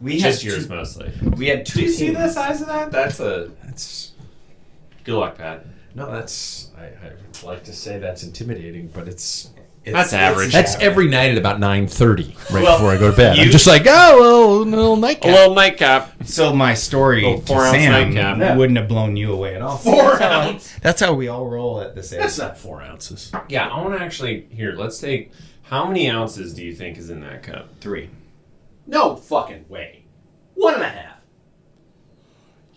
We just had yours mostly. We had 2 Do you teams. see the size of that? That's Good luck, Pat. no, that's I would like to say that's intimidating, but it's That's average. that's every night at about 9:30, right Well, before I go to bed. you- I'm just like, oh, well, a little A nightcap. little nightcap. So my story Little to 4-ounce Sam nightcap. wouldn't have blown you away at all. 4 ounce. That's how we all roll at this age. That's not 4 ounces. Yeah, I want to actually here. Let's take. How many ounces do you think is in that cup? 3. No fucking way. 1.5.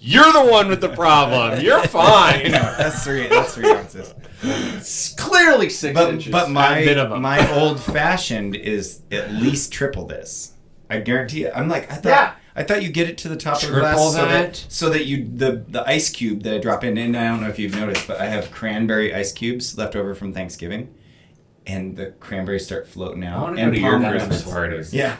You're the one with the problem. You're fine. No, that's 3 ounces. It's clearly 6 inches. But A bit of a- my old fashioned is at least triple this. I guarantee it. I'm like, Yeah. I thought you get it to the top of the Triple glass that? so that you the ice cube that I drop in, and I don't know if you've noticed, but I have cranberry ice cubes left over from Thanksgiving, and the cranberries start floating out. I want to and go to your pomegranates. Christmas parties. Yeah.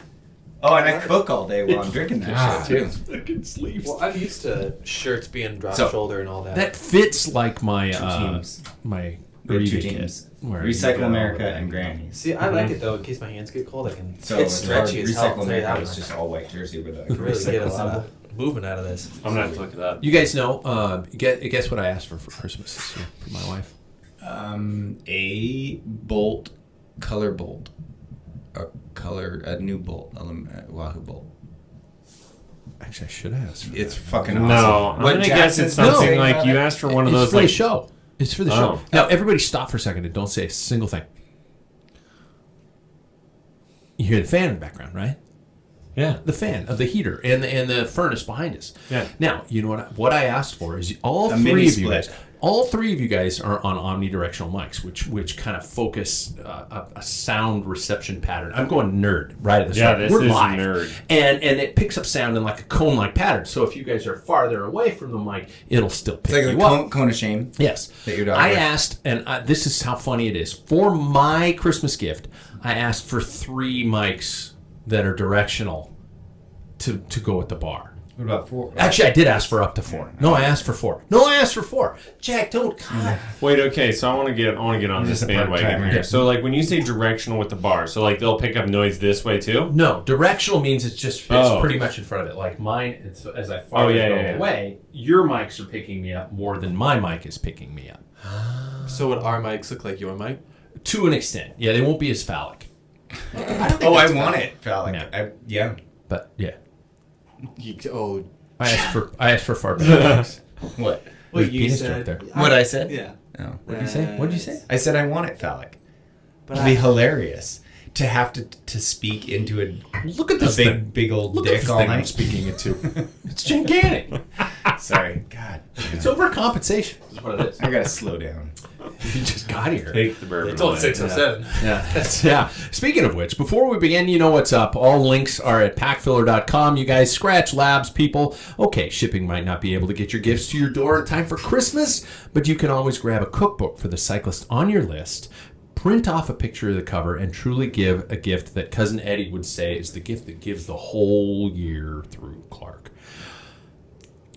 Oh, and I cook all day while I'm drinking that shit too. fucking sleeves. Well, I'm used to shirts being drop So- shoulder and all that. That fits like my teams. my We have 2 Rita teams. kit, where you Recycle go America with and it. Grannies. See, I like it though. In case my hands get cold, I can. So it's stretchy as hell. Recycle I'll tell you America that was much. just all white jersey with a Really get a recycle lot symbol. of movement out of this. I'm gonna have to look it up. You guys know, guess what I asked for Christmas this year for my wife? A bolt, color bolt, a new bolt, Wahoo bolt. Actually, I should ask for It's that. fucking awesome. No, I'm What gonna guess Jackson's it's something saying like about you it? asked for one of It's those for like the show. It's for the Oh. show. Now, everybody stop for a second and don't say a single thing. You hear the fan in the background, right? yeah. The fan of the heater and the furnace behind us. Yeah. Now, you know what I asked for is all A three mini of you split. guys. All 3 of you guys are on omnidirectional mics, which kind of focus a sound reception pattern. I'm going nerd right at the Yeah, start. this We're is live, nerd. and it picks up sound in like a cone-like pattern. So if you guys are farther away from the mic, it'll still pick It's like you a up. cone of shame. Yes. That your dog I wears. asked, and this is how funny it is. For my Christmas gift, I asked for 3 mics that are directional to go at the bar. What about 4? Actually, I did ask for up to 4. No, I asked for 4. No, I asked for 4. Jack, don't. God. Wait, okay, so I want to get on this Just a part-timer. bandwagon here. Yeah. So like when you say directional with the bar, so like they'll pick up noise this way too? No, directional means it's Oh. pretty much in front of it. Like mine, it's as I farther yeah, go yeah, yeah. away, your mics are picking me up more than my mic is picking me up. So would our mics look like your mic? To an extent. Yeah, they won't be as phallic. I want it, phallic. Yeah. Yeah. But yeah. Oh, I asked for far better mics. What? There's a penis joke there. What I said? Yeah. Oh. What did you say? What did you say? I said I want it phallic. But It'd be hilarious to have to speak into a Look at this thing. big old Look at dick this all thing I'm night. speaking it to. It's gigantic. Sorry, God, It's overcompensation. Is what it is. I gotta slow down. You just got here. Take the bourbon. It's only away. 607. Yeah. Speaking of which, before we begin, you know what's up. All links are at packfiller.com. You guys, Scratch Labs people. Okay, shipping might not be able to get your gifts to your door in time for Christmas, but you can always grab a cookbook for the cyclist on your list, print off a picture of the cover, and truly give a gift that Cousin Eddie would say is the gift that gives the whole year through Clark.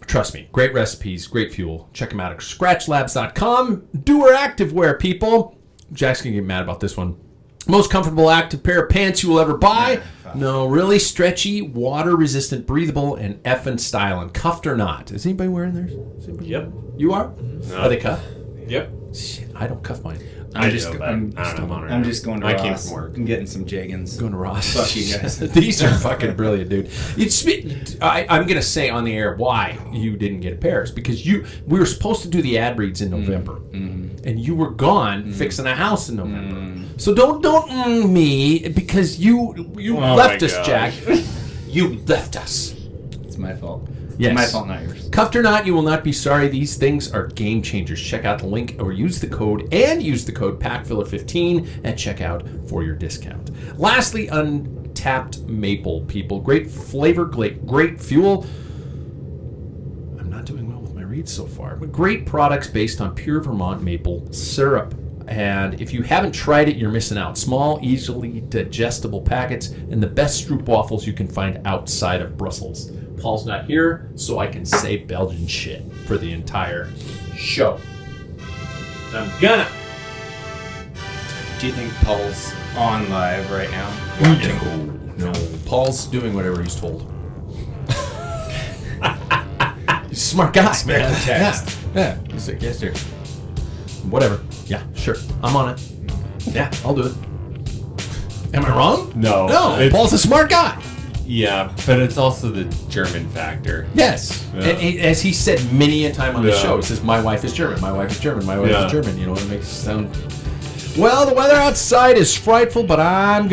Trust me, great recipes, great fuel. Check them out at scratchlabs.com. Doer Activewear, people. Jack's going to get mad about this one. Most comfortable active pair of pants you will ever buy. No, really stretchy, water-resistant, breathable, and effing styling. Cuffed or not. Is anybody wearing theirs? Yep. You are? No. Are they cuffed? Yep. Shit, I don't cuff mine. I I'm do, just but I'm I don't know. I'm just going to I Ross. came from work. I'm getting some Jaggins. Going to Ross. Fuck you guys. These are fucking brilliant, dude. I'm going to say on the air why you didn't get a pair. It's because we were supposed to do the ad reads in November, and you were gone fixing a house in November. So don't me because you left my us, gosh. Jack. You left us. It's my fault. Yes. My fault, not yours. Cuffed or not, you will not be sorry. These things are game changers. Check out the link or use the code PACKFiller15 at checkout for your discount. Lastly, Untapped Maple, people. Great flavor, great fuel. I'm not doing well with my reads so far, but great products based on pure Vermont maple syrup. And if you haven't tried it, you're missing out. Small, easily digestible packets and the best stroop waffles you can find outside of Brussels. Paul's not here, so I can say Belgian shit for the entire show. I'm gonna. Do you think Paul's on live right now? No. No. Paul's doing whatever he's told. He's a smart guy. Smart man. text. Yeah. He's like, yes, sir. Whatever. Yeah, sure. I'm on it. Yeah, I'll do it. Am I wrong? No. No. It's- Paul's a smart guy. Yeah, but it's also the German factor. Yes. Yeah. And as he said many a time on the Yeah. show, he says, my wife is German, my wife is German, my wife Yeah. is German. You know, it makes it sound... Well, the weather outside is frightful, but I'm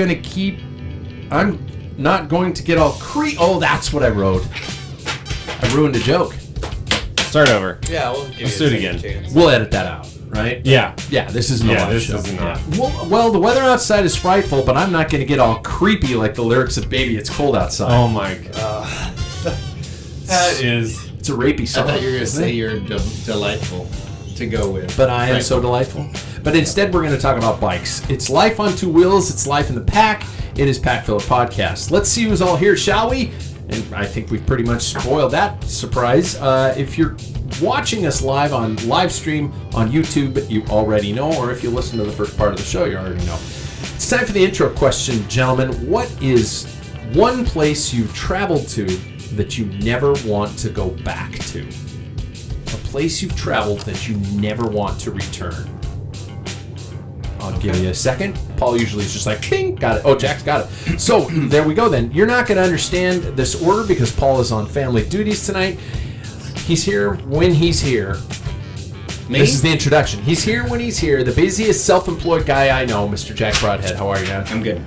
not going to get all Oh, that's what I wrote. I ruined a joke. Start over. Yeah, we'll give Let's you do a it second again. chance. We'll edit that out, right? Yeah. Yeah, this isn't a live this show. is not. Well, the weather outside is frightful, but I'm not going to get all creepy like the lyrics of Baby It's Cold Outside. Oh my god. That is. It's a rapey I song. thought you were going to say you're delightful to go with. But I am so delightful. But instead, we're going to talk about bikes. It's life on two wheels. It's life in the pack. It is Packfiller Podcast. Let's see who's all here, shall we? And I think we've pretty much spoiled that surprise. If you're watching us live on live stream on YouTube, you already know. Or if you listen to the first part of the show, you already know. It's time for the intro question, gentlemen. What is one place you've traveled to that you never want to go back to? A place you've traveled that you never want to return. I'll give you a second. Paul usually is just like, bing, got it. Oh, Jack's got it. So, there we go then. You're not going to understand this order because Paul is on family duties tonight. He's here when he's here. Me? This is the introduction. He's here when he's here. The busiest self-employed guy I know, Mr. Jack Broadhead. How are you, man? I'm good.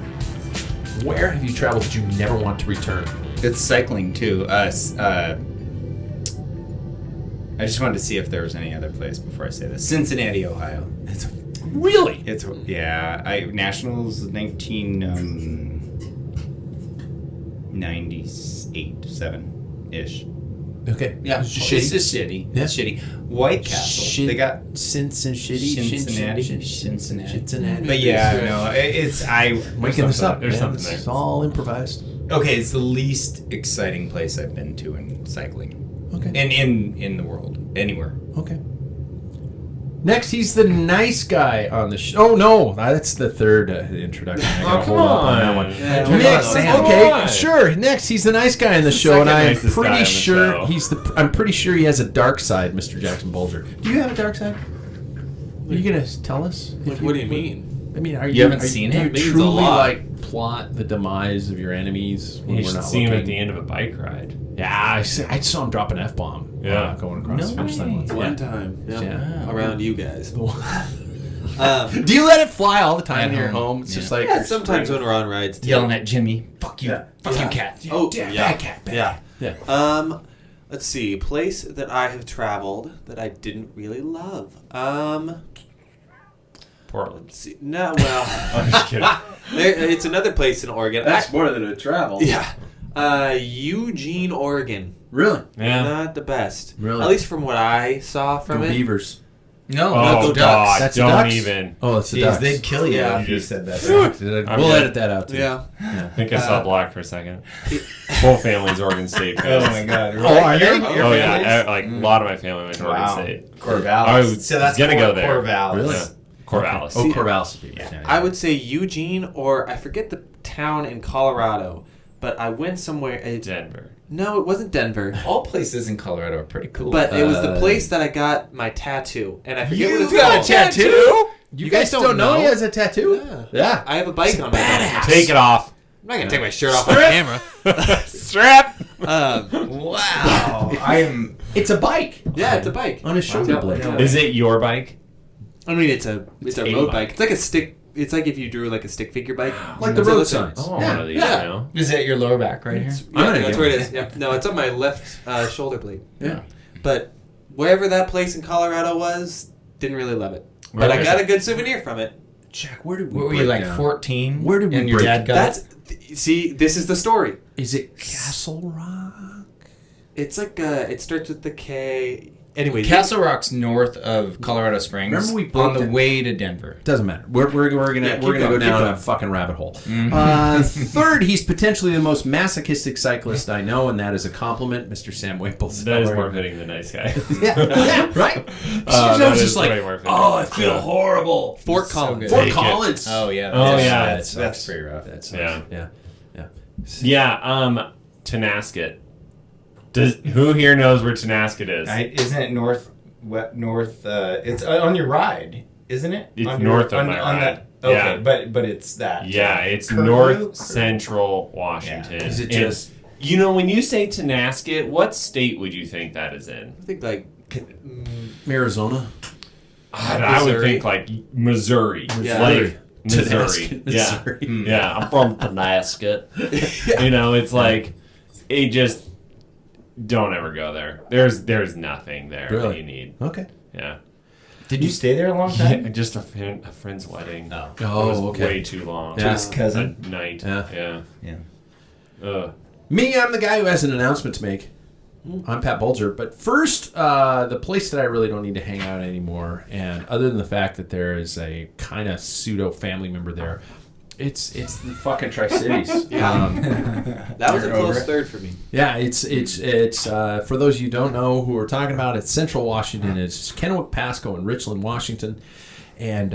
Where have you traveled that you never want to return? It's cycling, too. I just wanted to see if there was any other place before I say this. Cincinnati, Ohio. Really? Nationals 1998, 7-ish. Okay. Yeah, It's just it's shitty. just shitty. Yeah. It's shitty. White Castle. They got Cincinnati. Cincinnati. But yeah, no, Making this up. There's man. something This there. is all improvised. Okay, it's the least exciting place I've been to in cycling. Okay. And in the world, anywhere. Okay. Next, he's the nice guy on the show. Oh, no. That's the third introduction. I gotta come hold up on. that one. Yeah, Next, Sam. okay, Come on. sure. Next, he's the nice guy on the show, and second I'm nicest guy pretty on the sure show. I'm pretty sure he has a dark side, Mr. Jackson Bulger. Do you have a dark side? Are you gonna tell us? Like, what do you mean? I mean, are You haven't are seen do it? you It means a truly lot. like plot the demise of your enemies when You we're should not see him looking? at the end of a bike ride. Yeah, I saw him drop an F-bomb. Yeah. Going across No the finish line way. once. One Yeah. time. Yeah. Yeah. Around you guys. Do you let it fly all the time At in your home. home? It's just Yeah. like Yeah, sometimes when we're on rides. Too. Yelling at Jimmy. Fuck you. Fuck Yeah. you, cat. Oh, yeah, yeah. bad cat, bad Yeah. cat. Yeah. Let's see. A place that I have traveled that I didn't really love. Portland. Let's see. No, well, I'm just kidding. it's another place in Oregon. more than a travel. Yeah. Eugene, Oregon. Really? Yeah. Not the best. Really? At least from what I saw from Go it. Beavers. No, Oh, no, God. That's the Don't ducks? even. Oh, it's the Jeez, ducks. they'd kill you Yeah. if you said that. I'm We'll good. edit that out too. Yeah. I think I saw black for a second. Whole family's Oregon State fans. Oh my God! Really? Oh, are they? Oh yeah, like a lot of my family went to Oregon Wow. State. Corvallis. I was so that's gonna go there. Corvallis. Really? Yeah. Corvallis. Oh, Corvallis. Yeah. I would say Eugene, or I forget the town in Colorado, but I went somewhere. Denver. No, it wasn't Denver. All places in Colorado are pretty cool. But it was the place that I got my tattoo, and I forget what it's got called. a tattoo? You guys don't know? he has a tattoo? Yeah. I have a bike on my back. Take it off. I'm not gonna take my shirt off on camera. Strap. Wow. I am. It's a bike Yeah, it's a bike. on his shoulder Yeah. blade. Yeah. Is it your bike? I mean, it's a a road bike. bike. It's like a stick. It's like if you drew like a stick figure bike. Like the That's what road it looks like. signs. I want Yeah. one of these Yeah. now. Is it your lower back right here? Yeah, gonna that's get where it one. is. Yeah. No, it's on my left shoulder blade. Yeah. But wherever that place in Colorado was, didn't really love it. Where But I was got it? a good souvenir from it. Jack, where did we What were you break like down? 14? Where did we and your break dad got it? See, this is the story. Is it Castle Rock? It's like it starts with the K. Anyway, Castle Rock's north of Colorado Springs. Remember we on broke the down- way to Denver. Doesn't matter. We're gonna Yeah, keep go going, keep down going. a fucking rabbit hole. Mm-hmm. Third, he's potentially the most masochistic cyclist I know, and that is a compliment, Mr. Sam Waples. That is more fitting than nice guy. yeah, right. That I was is just like, way more fitting. oh, I feel Yeah. horrible. Fort So Collins. good. Fort Take it. Collins. Oh yeah. Oh, that's- yeah. That's pretty rough. That's Yeah. yeah. Yeah, Tenasket. Who here knows where Tenasket is? Isn't it north? It's on your ride, isn't it? It's on north of my ride. Okay, Yeah. but it's that. Yeah, it's Curlew? north central Washington. Yeah. Is it And, just... you know, when you say Tenasket, what state would you think that is in? I think like Arizona? I would think like Missouri. Yeah. Like Missouri. Tenasket, Missouri. Yeah. Yeah, I'm from Tenasket. You know, it's like, it just, don't ever go there. There's nothing there Really? that you need. Okay. Yeah. Did you stay there a long time? Just a friend's wedding. Oh. It was Oh, okay. way too long. Yeah. His cousin. A night. Yeah. Yeah. Yeah. Me, I'm the guy who has an announcement to make. I'm Pat Bulger. But first, the place that I really don't need to hang out anymore, and other than the fact that there is a kind of pseudo family member there, it's the fucking Tri-Cities. that was a You're over close it? third for me. Yeah, it's for those of you who don't know who we're talking about, it's Central Washington. It's Kennewick, Pasco, and Richland, Washington. And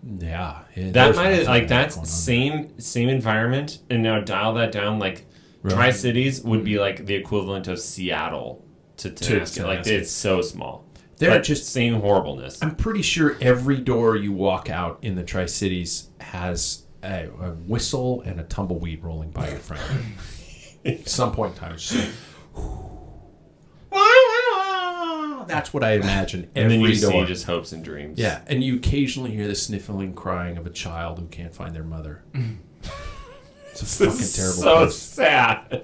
yeah. That might like that's same environment, and now dial that down. Like Really? Tri-Cities would be like the equivalent of Seattle to Tenasket. Like Tenasket. it's so small. They're But just same horribleness. I'm pretty sure every door you walk out in the Tri-Cities has a whistle and a tumbleweed rolling by your front. At some point in time, it's just like, that's what I imagine And every then you door. see just hopes and dreams. Yeah, and you occasionally hear the sniffling crying of a child who can't find their mother. It's a fucking terrible So place. sad.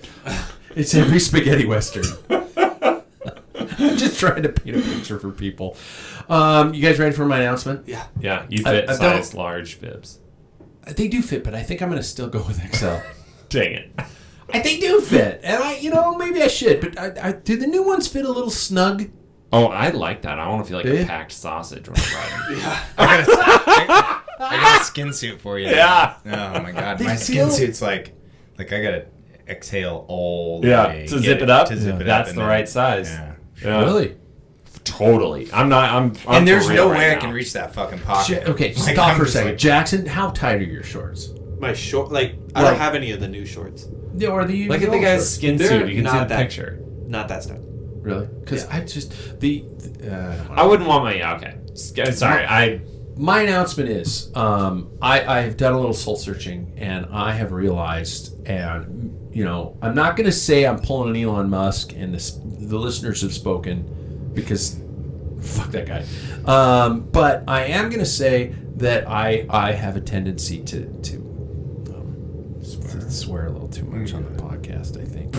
It's every spaghetti western. I'm just trying to paint a picture for people. You guys ready for my announcement? Yeah. Yeah, you fit I size large bibs. They do fit, but I think I'm going to still go with XL. Dang it. They do fit, and maybe I should, but do the new ones fit a little snug? Oh, I like that. I want to feel like Do a you? packed sausage when I'm riding. I got a skin suit for you. Yeah. Oh my god, They my feel- skin suit's like I gotta exhale all the Yeah, way. to Get zip it up. To zip it up. That's and the then- right size. Yeah. Yeah. Really? Totally. I'm And there's for no real right way I now. can reach that fucking pocket. Okay, Like, stop I'm for a just second. like- Jackson, how tight are your shorts? My short, I Like- don't have any of the new shorts. Yeah, or the Look at the guy's skin They're suit. You can see not the that- picture. Not that stuff. Really? Because I just I wouldn't want my. Okay. Sorry. My announcement is I have done a little soul searching, and I have realized, and I'm not going to say I'm pulling an Elon Musk, and the listeners have spoken because fuck that guy. But I am going to say that I have a tendency to swear a little too much on the podcast, I think.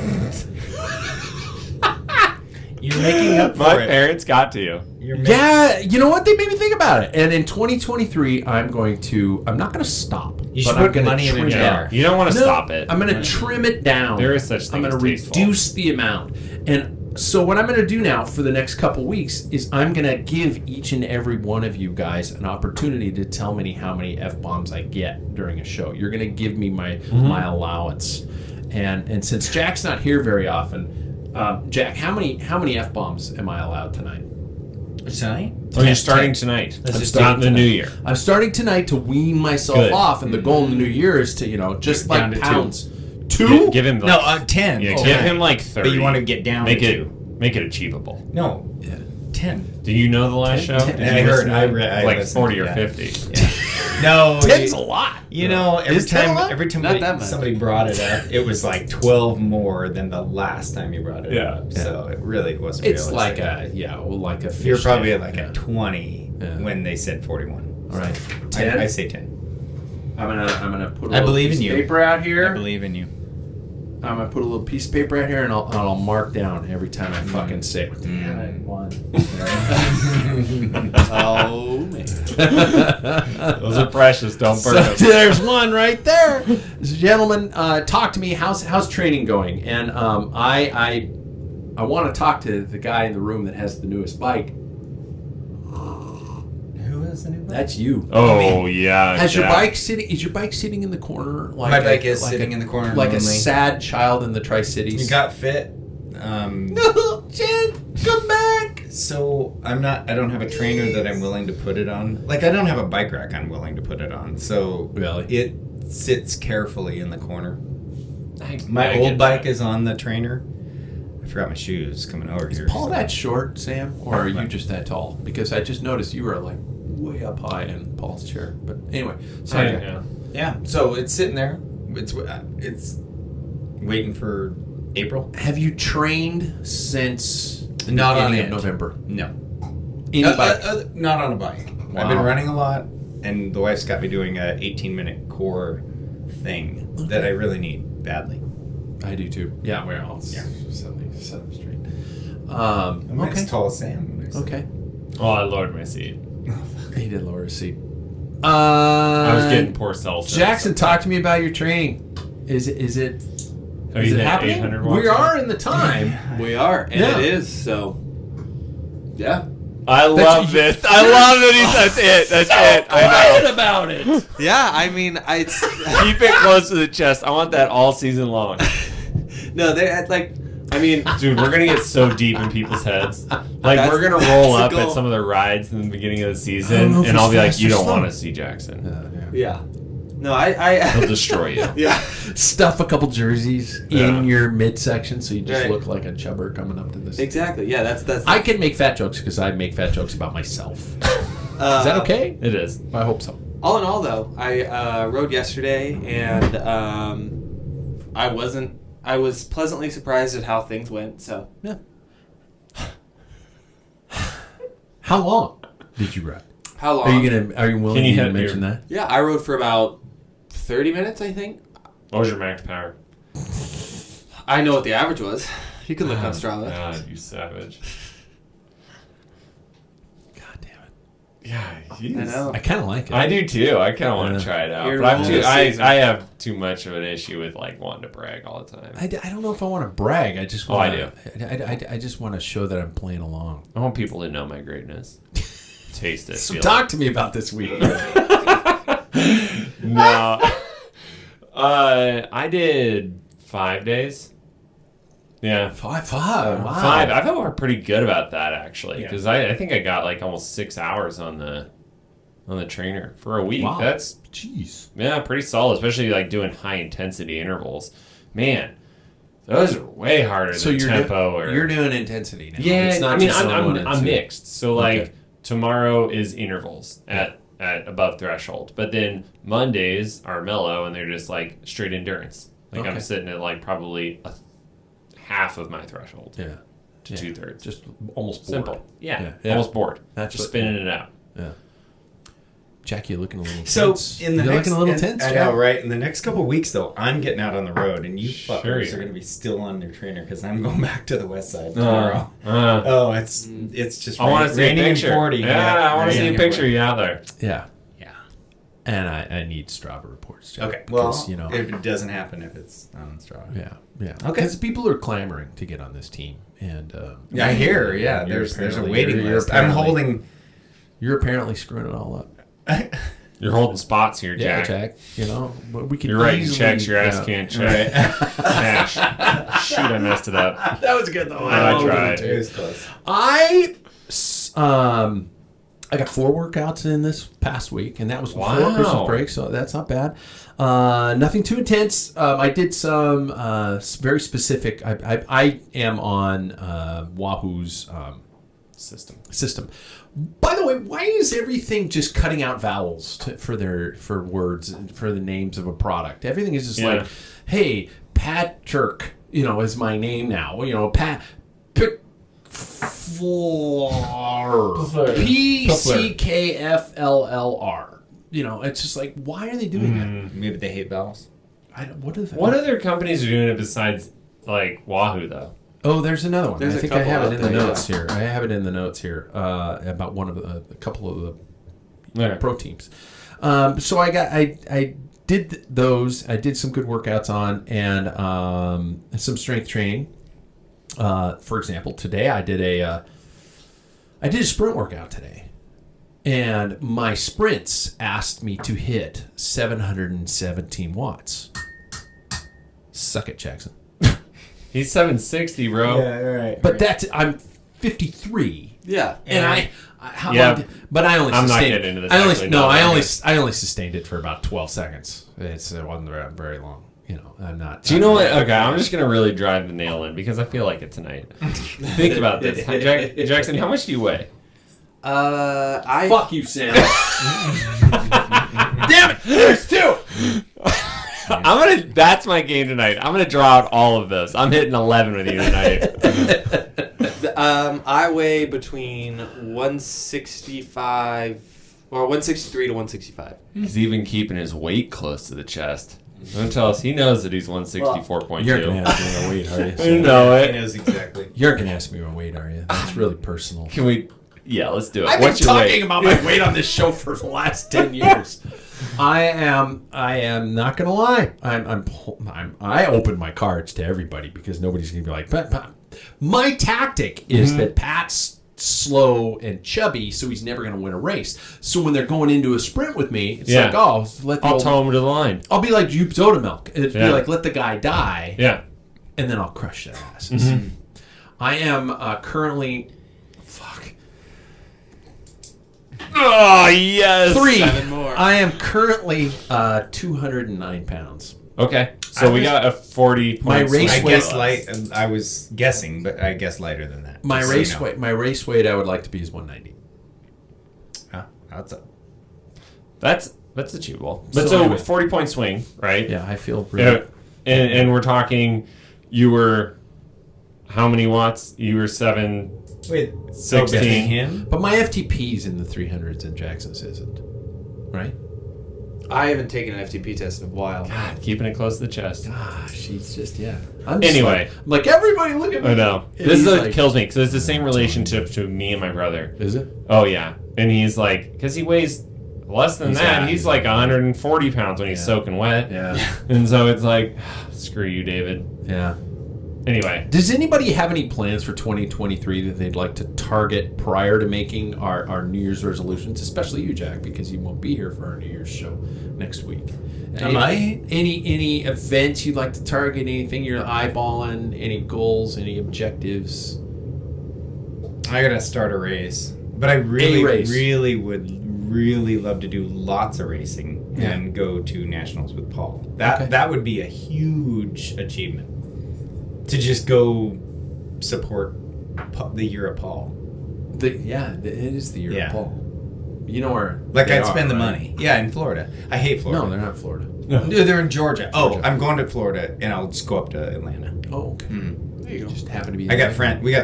You're making up for My it. parents got to you. You're making, Yeah, you know what? They made me think about it. And in 2023, I'm not going to stop. You should but I'm put gonna money in a trim it jar. down. You don't want to No, stop it. I'm going to trim it down. There is such thing I'm going as to tasteful. reduce the amount. And so what I'm going to do now for the next couple weeks is I'm going to give each and every one of you guys an opportunity to tell me how many F-bombs I get during a show. You're going to give me my allowance. And since Jack's not here very often, Jack, how many F-bombs am I allowed tonight? Tonight? Oh, you're starting tonight. Let's I'm just starting do the it new tonight. year. I'm starting tonight to wean myself Good. off, and the goal in the new year is to, just Down like to pounds. Two? Give him No, like, 10. Yeah, Oh, give 10. him like 30. But you want to get down make to it 2. make it achievable. No, Yeah. 10. Do you know the last show? 10. Did I you heard. listen to I it? read. I Like listened 40 to or that. 50. No, 10's a lot. You know, every Is 10 a time lot? every time Not that much. somebody brought it up, it was like 12 more than the last time you brought it Yeah. up. So it really wasn't It's realistic. like a fish You're probably tank. at like Yeah. a 20 Yeah. when they said 41. All right. I 10? say 10. I'm gonna put a I little believe piece in of you. paper out I here. believe in you. I'm gonna put a little piece of paper out here, and I'll mark down every time I fucking say it. One. Oh man. Those are precious. Don't burn them. So there's one right there. Gentlemen, talk to me. How's training going? And I want to talk to the guy in the room that has the newest bike. Who is the new bike? That's you. Oh, yeah. Is your Jack. bike sitting in the corner? Like My bike is sitting in the corner like a lonely. sad child in the Tri-Cities. You got fit. No, Jen, come back. So I don't have a trainer that I'm willing to put it on. Like I don't have a bike rack I'm willing to put it on. So Really? it sits carefully in the corner. I My get old bike that. is on the trainer. I forgot my shoes coming over here. Paul so- that short, Sam, or are you just that tall? Because I just noticed you were like way up high in Paul's chair. But anyway, sorry. Yeah. Yeah, so it's sitting there. It's waiting for April. Have you trained since the Not on beginning it. of November? No. Any bike? Not on a bike. Wow. I've been running a lot, and the wife's got me doing a 18-minute core thing that I really need badly. I do too. Yeah, we're all Yeah. set them straight. I'm Okay. as tall as Sam. Okay. Oh, I lowered my seat. He did lower his seat. I was getting poor cell service. Jackson, talk to me about your training. Is it Have is you it hit happening? 800 We watts? are in the time. We are, and Yeah. it is, so... Yeah. I love this. I love that that's it. That's it. I Quiet about it. Yeah, I mean, Keep it close to the chest. I want that all season long. No, they like... I mean... Dude, we're going to get so deep in people's heads. Like, That's- we're going to roll that's up the at goal. some of the rides in the beginning of the I don't season, know if and I'll he's be like, fast you or don't slow." want to see Jackson. Yeah. No, I He'll destroy you. yeah. Stuff a couple jerseys Yeah. in your midsection so you just Right. look like a chubber coming up to this. Exactly. Yeah, that's I can make fat jokes because I make fat jokes about myself. Is that okay? It is. I hope so. All in all, though, I rode yesterday, and I was pleasantly surprised at how things went. So Yeah. How long did you ride? how long? Are you willing Can you to hit mention your- that? Yeah, I rode for about 30 minutes, I think. What was your max power? I know what the average was. You can look on Strava. God, you savage. God damn it. Yeah, I know. I kind of like it. I do too. I kind of want Yeah. to try it out, You're but I'm rolling too, this I season. have too much of an issue with like wanting to brag all the time. I don't know if I want to brag. I just Oh, want I I just want to show that I'm playing along. I want people to know my greatness. Taste it. So feel talk to me about this week. it. No. I did 5 days. Yeah. Five. Wow. 5. I felt pretty good about that actually, Yeah. because I think I got like almost 6 hours on the trainer for a week. Wow. That's Jeez. pretty solid, especially like doing high intensity intervals. Man, those are way harder So than you're tempo. Or you're doing intensity now. yeah, It's not I mean just on one and I'm two. mixed. So like Okay. tomorrow is intervals at above threshold, but then Mondays are mellow and they're just like straight endurance. Like Okay. I'm sitting at like probably half of my threshold Yeah. to 2/3. Just almost bored. Simple. Yeah. Yeah. Almost bored. That's just what- spinning it out. Yeah. Jack, you're looking a little So tense. in the you're next, looking a little in- tense, I Jack. know, right? In the next couple of weeks, though, I'm getting out on the road, and you Sure fuckers you are are. going to be still on your trainer because I'm going back to the west side tomorrow. Uh, Oh, it's just I want to see a raining and picture. 40. Yeah, I want to see a Raining picture of and you out there. Yeah. 40. Yeah. And I need Strava reports, Jack. Okay. Well, because, you know. if it doesn't happen if it's not on Strava. Yeah. Okay. Because people are clamoring to get on this team, and Yeah, I hear. Yeah, you're there's a apparently- waiting you're list. I'm apparently- holding. You're apparently screwing it all up. You're holding spots here, Yeah, Jack. Jack. You know, but we can. You're writing easily, checks your ass yeah. can't check. Cash. Shoot, I messed it up. That was good though. I tried. It was close. I got 4 workouts in this past week, and that was before Wow. Christmas break, so that's not bad. Nothing too intense. I did some very specific. I am on Wahoo's system. By the way, why is everything just cutting out vowels for words for the names of a product? Everything is just like, hey, Patrick, is my name now. Packfiller. PCKFLLR. It's just like, why are they doing that? Maybe they hate vowels. What other companies are doing it besides like Wahoo though? Oh, there's another one. There's I a think I couple have out it in the there, notes here. I have it in the notes here about one of a couple of the Yeah. pro teams. So I did those. I did some good workouts on and some strength training. For example, today I did a sprint workout today, and my sprints asked me to hit 717 watts. Suck it, Jackson. He's 760, bro. right. But I'm 53. Yeah. And how Yeah. long but I only I'm not sustained getting into this, I only actually. no, No, I I'm only good. I only sustained it for about 12 seconds. It wasn't very long. You know, I'm not. Do you know what? Okay, I'm just gonna really drive the nail in because I feel like it tonight. Think about this, Jackson. How much do you weigh? Fuck you, Sam. Damn it! There's two. That's my game tonight. I'm gonna draw out all of those. I'm hitting 11 with you tonight. I weigh between 165 or 163 to 165. He's even keeping his weight close to the chest. Don't tell us he knows that he's 164.2. You're gonna ask me my weight, are you? I know He it. knows exactly. You're gonna ask me my weight, are you? That's really personal. Can we? Yeah, let's do it. I've What's been your talking weight? about my weight on this show for the last 10 years. I am not gonna lie. I open my cards to everybody because nobody's gonna be like, Pat. My tactic is that Pat's slow and chubby, so he's never gonna win a race. So when they're going into a sprint with me, it's like, oh, I'll tow him to the line. I'll be like Jupe Soda Milk. It'd be Yeah. like, let the guy die, Yeah. and then I'll crush their asses. I am currently, Oh yes. 7 more. I am currently 209 pounds. Okay, so we got a 40. My race I weight- guess light. I was guessing, but I guess lighter than that. My just so you race know. weight, I would like to be is 190. That's up. That's achievable. But So so anyway. 40-point swing, right? Yeah, I feel Yeah. really. And we're talking. You were how many watts? You were 716. Wait, betting him? But my FTP's in the 300s and Jackson's isn't, right? I haven't taken an FTP test in a while. God, keeping it close to the chest. Ah, she's just I'm just Anyway. I'm like everybody look at me. I know. And This is he's what like- kills me because it's the same relationship to me and my brother. Is it? Oh yeah, and he's like, because he weighs less than that. He's like 140 pounds when he's soaking wet. Yeah. And so it's like, screw you, David. Yeah. Anyway, Does anybody have any plans for 2023 that they'd like to target prior to making our New Year's resolutions? Especially you, Jack, because you won't be here for our New Year's show next week. Any events you'd like to target? Anything you're eyeballing? Any goals? Any objectives? I gotta start a race, but I really, race. really would really love to do lots of racing and go to nationals with Paul. That would be a huge achievement. To just go support the year of Paul. It is the year of Paul. You know where? Like they I'd are, spend the right? money. Yeah, in Florida. I hate Florida. No, they're not in Florida. No, they're in Georgia. Oh, I'm going to Florida, and I'll just go up to Atlanta. Oh, okay. There you go. Just happen to be. We got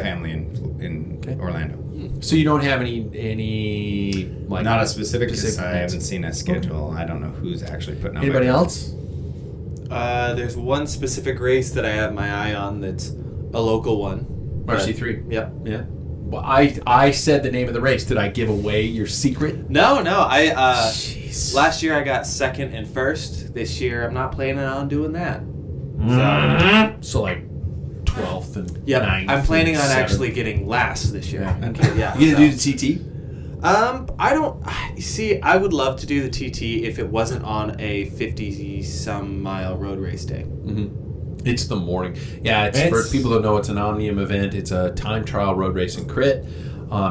family in Orlando. So you don't have any like Not a specific. 'Cause I dates? haven't seen a schedule. I don't know who's actually putting on. Anybody else? There's one specific race that I have my eye on that's a local one. RC3. Yep. Yeah. Well, I said the name of the race. Did I give away your secret? No. Jeez. Last year I got second and first. This year I'm not planning on doing that. So like 12th and Yep. 9th. I'm planning and on 7th. actually getting last this year. Yeah. Okay, yeah. You gonna do the TT? I don't see. I would love to do the TT if it wasn't on a 50-some mile road race day. It's the morning. Yeah, it's for people who know it's an Omnium event. It's a time trial road racing crit.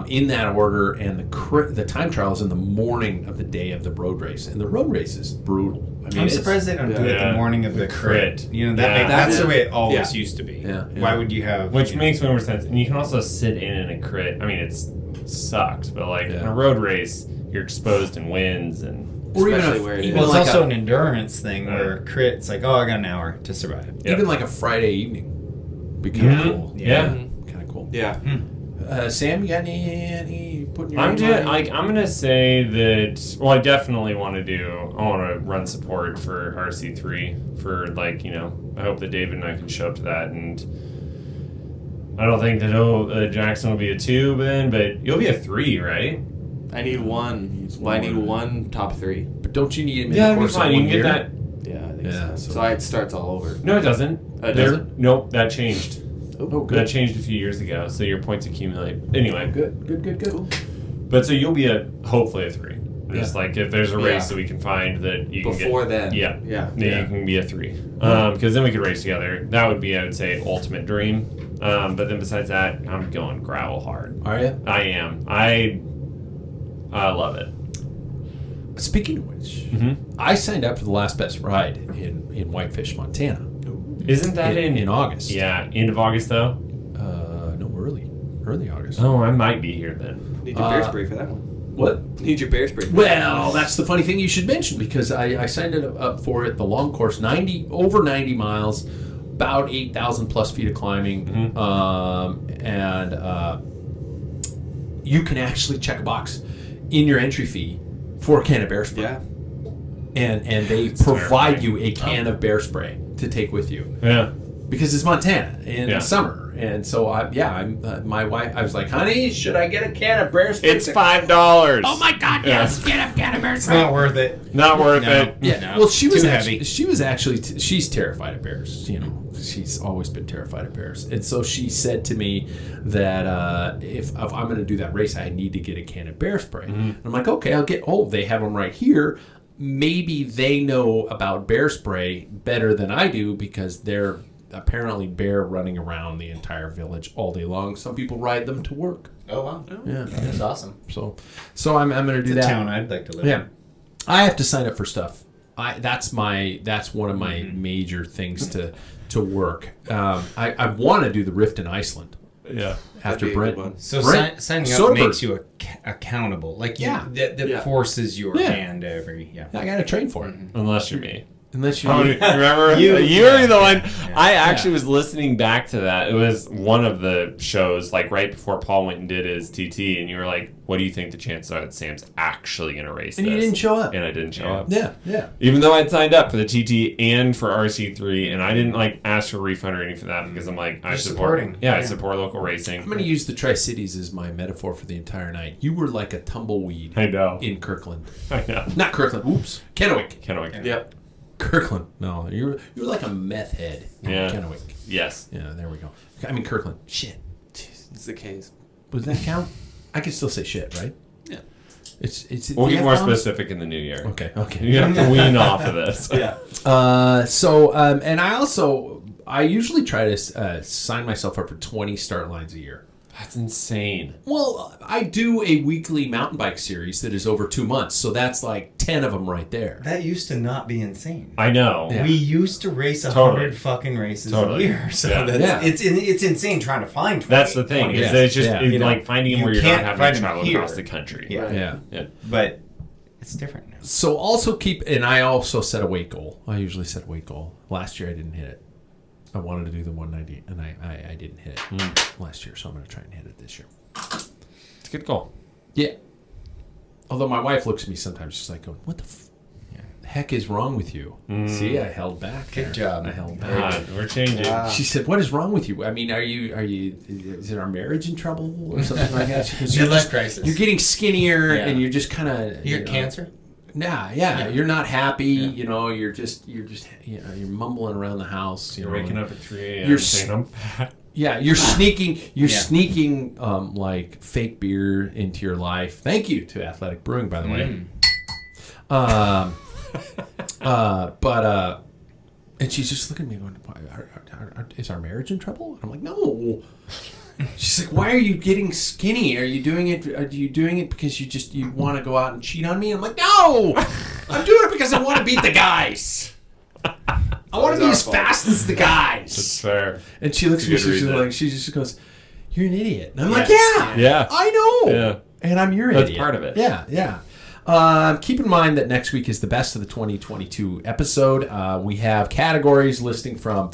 In that order, and the time trial is in the morning of the day of the road race, and the road race is brutal. I mean, I'm surprised they don't do it the morning of the crit. You know that's the way it always used to be. Yeah. Why would you have? which makes more sense. And you can also sit in a crit. I mean, it sucks, but like in a road race, you're exposed in winds and. Or Especially where it is. Well, it's like also an endurance thing where crit. It's like, oh, I got an hour to survive. Yep. even like a Friday evening. Be kind of cool. Yeah. Kind of cool. Yeah. Sam, you got any putting your I'm name on it? I'm gonna say that. Well, I definitely want to run support for RC3 for I hope that David and I can show up to that, and I don't think that Jackson will be a 2 then, but you'll be a 3, right? I need one. I need one top 3. But don't you need him in Yeah, the that'd be course of fine. You 1 can year? get that. Yeah, I think Yeah, so. so- So it starts all over. No, it doesn't. It doesn't? Nope, that changed. Oh, That changed a few years ago, so your points accumulate. Anyway, Good. but so you'll be hopefully a 3. Just like if there's a race that we can find that you can Before get, then. then you can be a 3. Because then we could race together. That would be, I would say, ultimate dream. But then besides that, I'm going gravel hard. Are you? I am. I love it. Speaking of which, I signed up for the Last Best Ride in Whitefish, Montana. Isn't that in August? Yeah, end of August though. No, early August. Oh, I might be here then. Need your bear spray for that one. What? Need your bear spray. Well, that's the funny thing you should mention, because I signed it up for it. The long course, over 90 miles, about 8,000 plus feet of climbing, and you can actually check a box in your entry fee for a can of bear spray. Yeah. And they provide you a can of bear spray to take with you. Yeah. Because it's Montana in summer. And so, my wife, I was like, honey, should I get a can of bear spray? It's $5. Oh my God, yes, get a can of bear It's spray. not worth it. Not worth it. Yeah, No, well, she was too actually, heavy. she's terrified of bears. You know, she's always been terrified of bears, and so she said to me that if I'm going to do that race, I need to get a can of bear spray. And I'm like, okay, I'll get. Oh, they have them right here. Maybe they know about bear spray better than I do, because they're apparently bear running around the entire village all day long. Some people ride them to work. Oh wow. Yeah, That's awesome. so I'm going to do It's a that. town I'd like to live Yeah, in. I have to sign up for stuff. That's one of my major things to work. I want to do the Rift in Iceland. Yeah. After That'd be a Brent. good one. So Brent signing up Soderbergh. makes you accountable. Like that forces your Yeah. hand every I got to train for it. Unless you're me. Unless you. Remember? You- You were the one. yeah. I actually was listening back to that. It was one of the shows, like right before Paul went and did his TT, and you were like, what do you think the chances are that Sam's actually going to race And this? you didn't show up. And I didn't show up. Yeah. Even though I'd signed up for the TT and for RC3, and I didn't like ask for a refund or anything for that, because I'm like, I Just support. supporting. Yeah, I Yeah. support local racing. I'm going to use the Tri-Cities as my metaphor for the entire night. You were like a tumbleweed I know. in Kirkland. I know. Not Kirkland. Oops. Kennewick. Kennewick. Yep. Kirkland. No, you're like a meth head in Yeah. Kennewick. Yes. Yeah, there we go. I mean Kirkland. Shit. It's the case. Does that count? I can still say shit, right? Yeah. It's We'll the get more F-bombs? specific in the new year. Okay. You have to wean off of this. Yeah. And I usually try to sign myself up for 20 start lines a year. That's insane. Well, I do a weekly mountain bike series that is over 2 months, so that's like 10 of them right there. That used to not be insane. I know. Yeah. We used to race 100 Totally. fucking races Totally. a year, so Yeah. it's insane trying to find 20. That's the thing. 20. Is Yeah. it's just Yeah. it's You know, like finding them you where you're not can't having find to them travel here. across the country. Yeah. Yeah. But it's different now. So also I also set a weight goal. I usually set a weight goal. Last year I didn't hit it. I wanted to do the 190, and I didn't hit it last year, so I'm going to try and hit it this year. It's a good goal. Yeah. Although my wife looks at me sometimes, she's like, what the heck is wrong with you? See, I held back. Good there. job. I held back. God, we're changing. She said, "What is wrong with you? I mean, is it our marriage in trouble or something like that?" She goes, Midlife crisis. You're getting skinnier, Yeah. and you're just kind of You got cancer? Yeah. You're not happy. You know, you're just you're mumbling around the house. You're waking up at 3 a.m. You're saying I'm fat. Yeah, you're sneaking. You're Yeah. sneaking like fake beer into your life. Thank you to Athletic Brewing, by the way. And she's just looking at me going, is our marriage in trouble? And I'm like, no. She's like, why are you getting skinny? Are you doing it because you want to go out and cheat on me? I'm like, no, I'm doing it because I want to beat the guys. I want to be as fast as the That's guys. fair. And she looks at me, That's a good she's reason. like, she just goes, you're an idiot. And I'm like, Yes. Yeah. I know. Yeah. And I'm your That's idiot. part of it. Yeah. Keep in mind that next week is the best of the 2022 episode. We have categories listing from,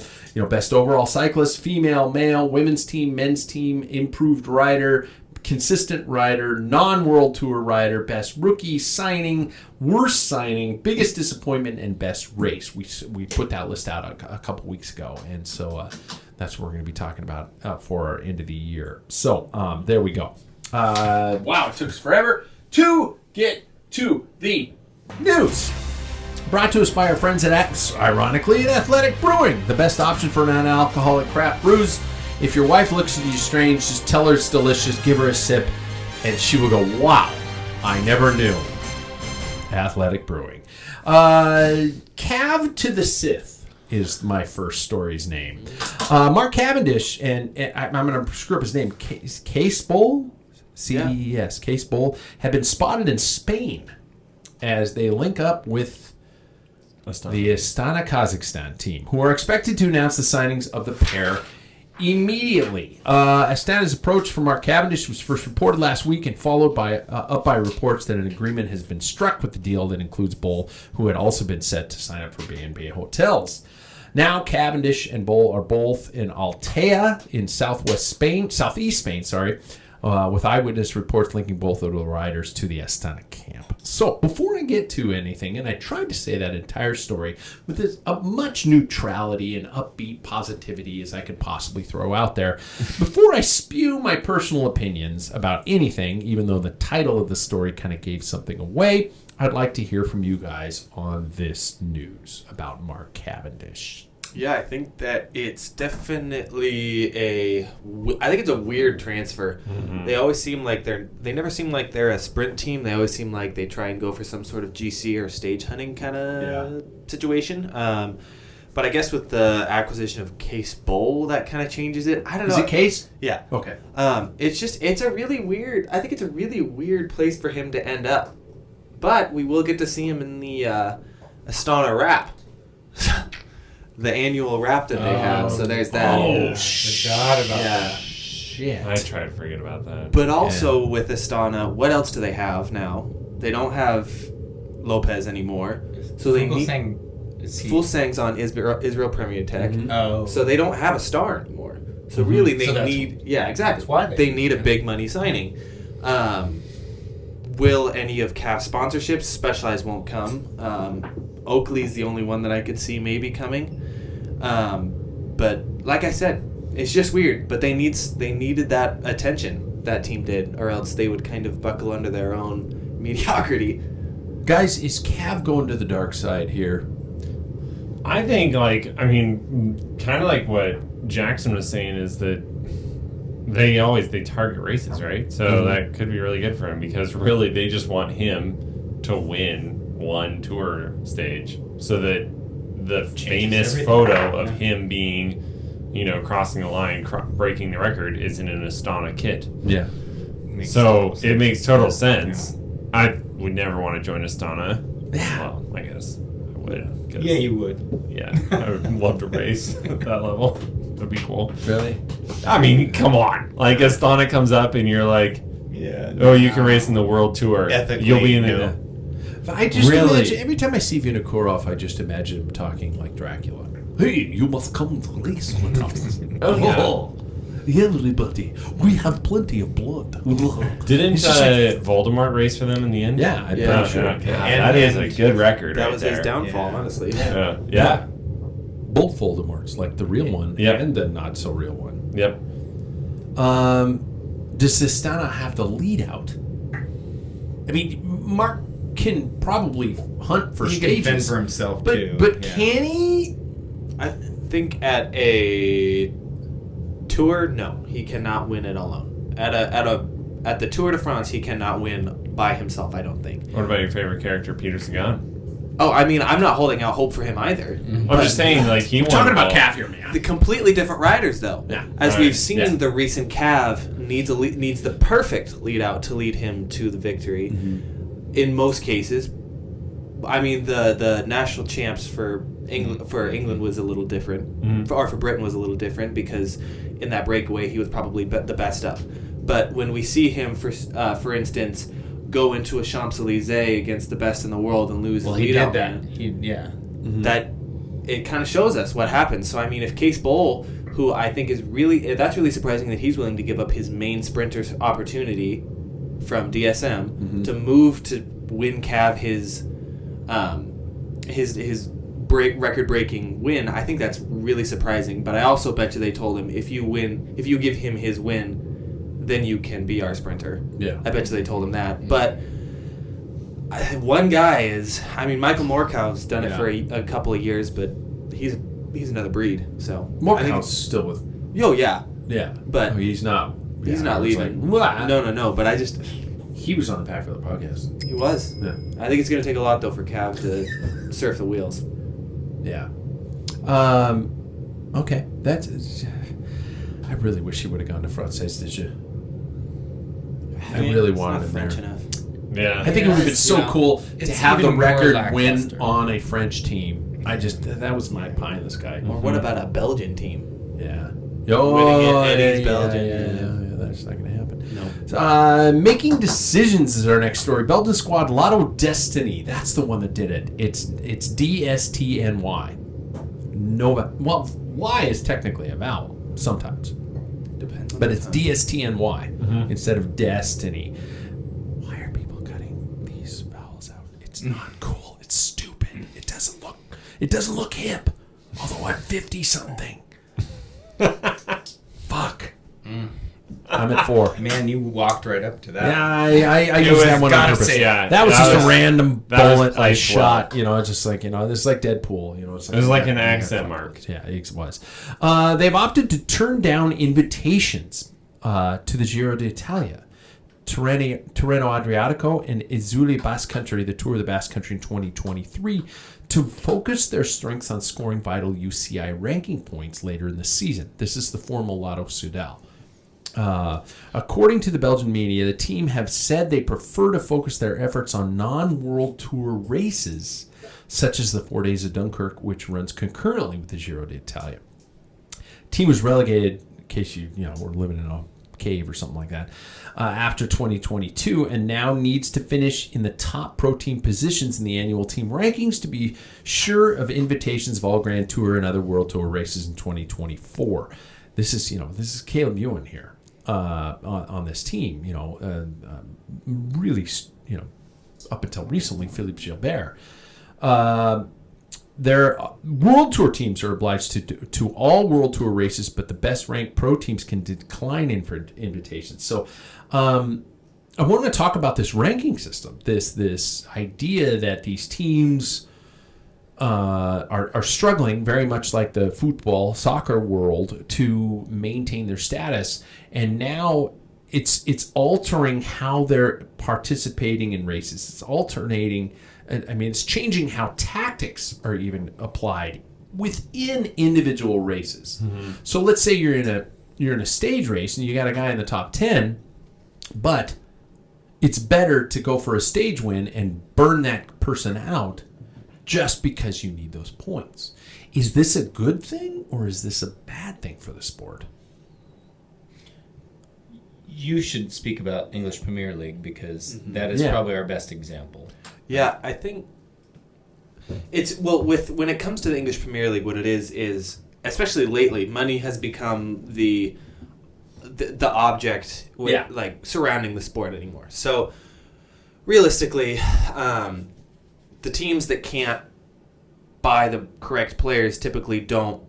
best overall cyclist, female, male, women's team, men's team, improved rider, consistent rider, non-world tour rider, best rookie signing, worst signing, biggest disappointment, and best race. We put that list out a couple weeks ago, and so that's what we're going to be talking about for our end of the year. So there we go. Wow, it took us forever to get to the news. Brought to us by our friends at ironically, at Athletic Brewing, the best option for non-alcoholic craft brews. If your wife looks at you strange, just tell her it's delicious, give her a sip, and she will go, wow, I never knew. Athletic Brewing. Cav to the Sith is my first story's name. Mark Cavendish, and I'm going to screw up his name, Case Bowl? C-E-S, Case Bowl, have been spotted in Spain as they link up with the Astana Kazakhstan team, who are expected to announce the signings of the pair immediately. Astana's approach for Mark Cavendish was first reported last week and followed up by reports that an agreement has been struck with the deal that includes Bowl, who had also been set to sign up for B&B Hotels. Now Cavendish and Bowl are both in Altea in southeast Spain, with eyewitness reports linking both of the riders to the Astana camp. So, before I get to anything, and I tried to say that entire story with as much neutrality and upbeat positivity as I could possibly throw out there, before I spew my personal opinions about anything, even though the title of the story kind of gave something away, I'd like to hear from you guys on this news about Mark Cavendish. Yeah, I think that it's definitely I think it's a weird transfer. Mm-hmm. They always seem like they never seem like they're a sprint team. They always seem like they try and go for some sort of GC or stage hunting kind of situation. But I guess with the acquisition of Case Bowl, that kind of changes it. I don't know. Is it Case? Yeah. Okay. It's a really weird. I think it's a really weird place for him to end up. But we will get to see him in the Astana Wrap. The annual wrap that they have, so there's that. Oh, forgot about that. Shit. I try to forget about that. But also with Astana, what else do they have now? They don't have Lopez anymore, so they need Fulsang's on Israel Premier Tech. Mm-hmm. Oh, so they don't have a star anymore. So really, they need exactly. That's why they need a big money signing. Will any of CAF's sponsorships? Specialized won't come. Oakley's the only one that I could see maybe coming. But like I said, it's just weird. But they needed that attention, that team did, or else they would kind of buckle under their own mediocrity. Guys, is Cav going to the dark side here? I think, kind of like what Jackson was saying is that they target races, right? So that could be really good for him because really they just want him to win one tour stage so that the famous photo of him being, crossing the line, breaking the record is in an Astana kit. Yeah. It makes total sense. I would never want to join Astana. Yeah. Well, I guess I would. Yeah, you would. Yeah, I would love to race at that level. That'd be cool. Really? I mean, come on. Like, Astana comes up and you're like, you can race in the World Tour. Ethically, you'll be in the... I just imagine, every time I see Vinokurov, I just imagine him talking like Dracula. Hey, you must come to race with us. Everybody, we have plenty of blood. Didn't Voldemort race for them in the end? Yeah, I'm pretty sure. That is a good record. That was his downfall, honestly. Yeah. Both Voldemorts, like the real one and the not so real one. Yep. Does Astana have the lead out? I mean, Mark can probably hunt for stages. He can fend for himself, too. But can he? I think at a tour, no. He cannot win it alone. At the Tour de France, he cannot win by himself, I don't think. What about your favorite character, Peter Sagan? Oh, I mean, I'm not holding out hope for him either. Mm-hmm. I'm just saying, he won. Talking about Cav here, man. The completely different riders, though. Yeah. As we've seen, the recent Cav needs the perfect lead out to lead him to the victory. Mm-hmm. In most cases, I mean, the national champs for England was a little different, or for Britain was a little different because in that breakaway he was probably the best up. But when we see him, for instance, go into a Champs-Elysees against the best in the world and lose his lead out, that it kind of shows us what happens. So I mean, if Case Bowl, who I think is that's really surprising that he's willing to give up his main sprinter's opportunity from DSM to move to win Cav his record-breaking win. I think that's really surprising. But I also bet you they told him if you give him his win, then you can be our sprinter. Yeah, I bet you they told him that. But one guy is. I mean, Michael Morkow's done it for a couple of years, but he's another breed. So Morkow's still with. Oh yeah. Yeah, but he's not. He's not leaving. Like, no. But He was on the Packfiller Podcast. He was. Yeah. I think it's going to take a lot, though, for Cav to surf the wheels. Yeah. Okay. That's... I really wish he would have gone to Francaise, did you? I really wanted him French there. enough. Yeah. I think it would have been so cool to have the even more record lackluster. win on a French team. That was my pie in the sky. Or what about a Belgian team? Yeah. Winning it, Eddie's Belgian. Yeah, that's not going to happen. No. Making decisions is our next story. Belgian squad Lotto Destiny. That's the one that did it. It's DSTNY. No, well, Y is technically a vowel sometimes, Depends on but the it's time. DSTNY instead of Destiny. Why are people cutting these vowels out? It's not cool. It's stupid. It doesn't look hip. Although I'm 50 something. Fuck. I'm at 4. Man, you walked right up to that. Yeah, I used that one on gotta purpose. say, That was just a random that was bullet I placed shot. well. It's just like, it's like Deadpool. It was like an accent mark. Yeah, it was. They've opted to turn down invitations to the Giro d'Italia, Tirreno Adriatico, and Isule Basque Country, the Tour of the Basque Country in 2023, to focus their strengths on scoring vital UCI ranking points later in the season. This is the formal Lotto Soudal. According to the Belgian media, the team have said they prefer to focus their efforts on non-World Tour races, such as the 4 Days of Dunkirk, which runs concurrently with the Giro d'Italia. Team was relegated, in case you were living in a cave or something like that, after 2022, and now needs to finish in the top pro team positions in the annual team rankings to be sure of invitations of all Grand Tour and other World Tour races in 2024. This is Caleb Ewan here. On this team, really, up until recently, Philippe Gilbert. Their World Tour teams are obliged to all World Tour races, but the best ranked pro teams can decline invitations. So, I want to talk about this ranking system. This idea that these teams are struggling very much like the football, soccer world to maintain their status, and now it's altering how they're participating in races. It's alternating. It's changing how tactics are even applied within individual races. Mm-hmm. So let's say you're in a stage race and you got a guy in the top 10, but it's better to go for a stage win and burn that person out just because you need those points. Is this a good thing or is this a bad thing for the sport? You should speak about English Premier League because that is probably our best example. Yeah, I think it's when it comes to the English Premier League, what it is especially lately, money has become the object surrounding the sport anymore. So realistically, the teams that can't buy the correct players typically don't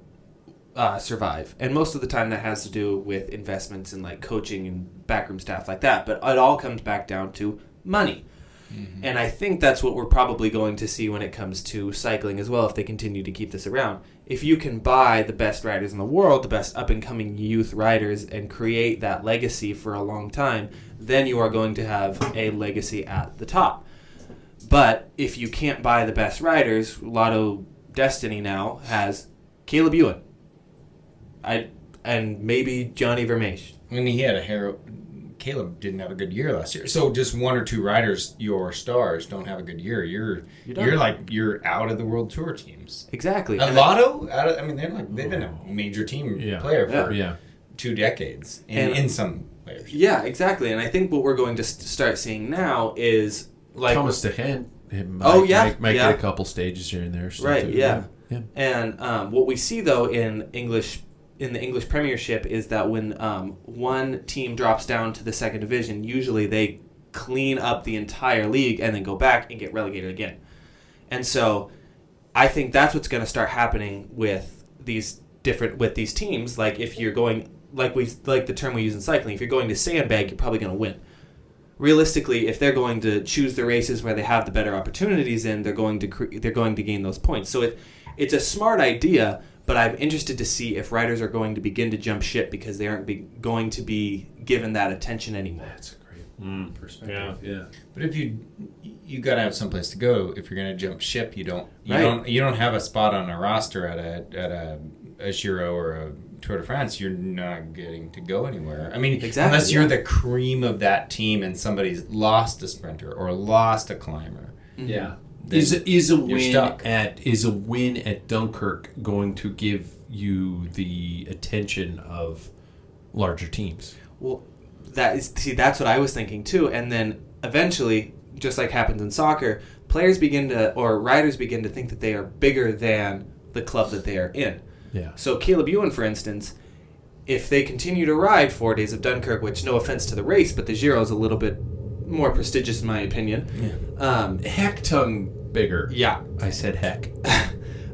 survive, and most of the time that has to do with investments in like coaching and backroom staff like that. But it all comes back down to money. Mm-hmm. And I think that's what we're probably going to see when it comes to cycling as well, if they continue to keep this around. If you can buy the best riders in the world, the best up-and-coming youth riders, and create that legacy for a long time, then you are going to have a legacy at the top. But if you can't buy the best riders, Lotto Destiny now has Caleb Ewan. And maybe Johnny Vermeesch. When he had Caleb didn't have a good year last year. So just one or two riders, your stars, don't have a good year. You're out of the World Tour teams. Exactly. And Lotto, they've been a major team player for 2 decades in some players. Yeah, exactly. And I think what we're going to start seeing now is like Thomas DeHaan might get a couple stages here and there. Right. Too. Yeah. And what we see though in the English Premiership is that when one team drops down to the second division, usually they clean up the entire league and then go back and get relegated again. And so I think that's what's going to start happening with these teams. Like if you're going, like the term we use in cycling, if you're going to sandbag, you're probably going to win. Realistically, if they're going to choose the races where they have the better opportunities in, they're going to gain those points. So it's a smart idea. But I'm interested to see if riders are going to begin to jump ship because they aren't going to be given that attention anymore. perspective. Yeah. But if you got to have someplace to go. If you're going to jump ship, you don't have a spot on a roster at a Giro or a Tour de France. You're not getting to go anywhere. I mean, unless you're the cream of that team and somebody's lost a sprinter or lost a climber. Yeah. Is a win at Dunkirk going to give you the attention of larger teams? Well, that's what I was thinking too. And then eventually, just like happens in soccer, riders begin to think that they are bigger than the club that they are in. Yeah. So Caleb Ewan, for instance, if they continue to ride 4 days of Dunkirk, which no offense to the race, but the Giro is a little bit more prestigious in my opinion. Yeah. Heck tongue bigger. Yeah. I said heck.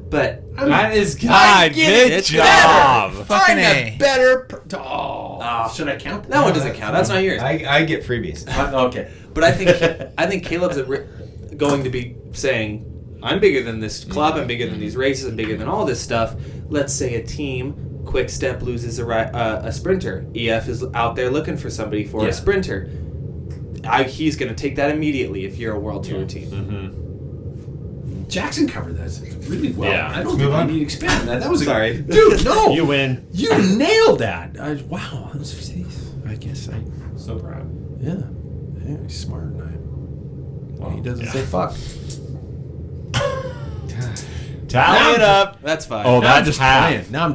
But that is God. Good job. Fucking A. Better. Should I count? That one doesn't count. That's not yours. I get freebies. Okay. But I think Caleb's going to be saying, I'm bigger than this club, I'm bigger than these races, I'm bigger than all this stuff. Let's say a team, Quick Step loses a sprinter. EF is out there looking for somebody for a sprinter. He's going to take that immediately if you're a World Tour team. Mm-hmm. Jackson covered that really well. Yeah. I don't think I need to expand on that. That was sorry. Dude, no. You win. You nailed that. Wow. I guess I... So proud. Yeah. He's smarter than I am. Well, he doesn't say fuck. Tally it up. That's fine. Oh, Now I'm that's just half. playing. Now I'm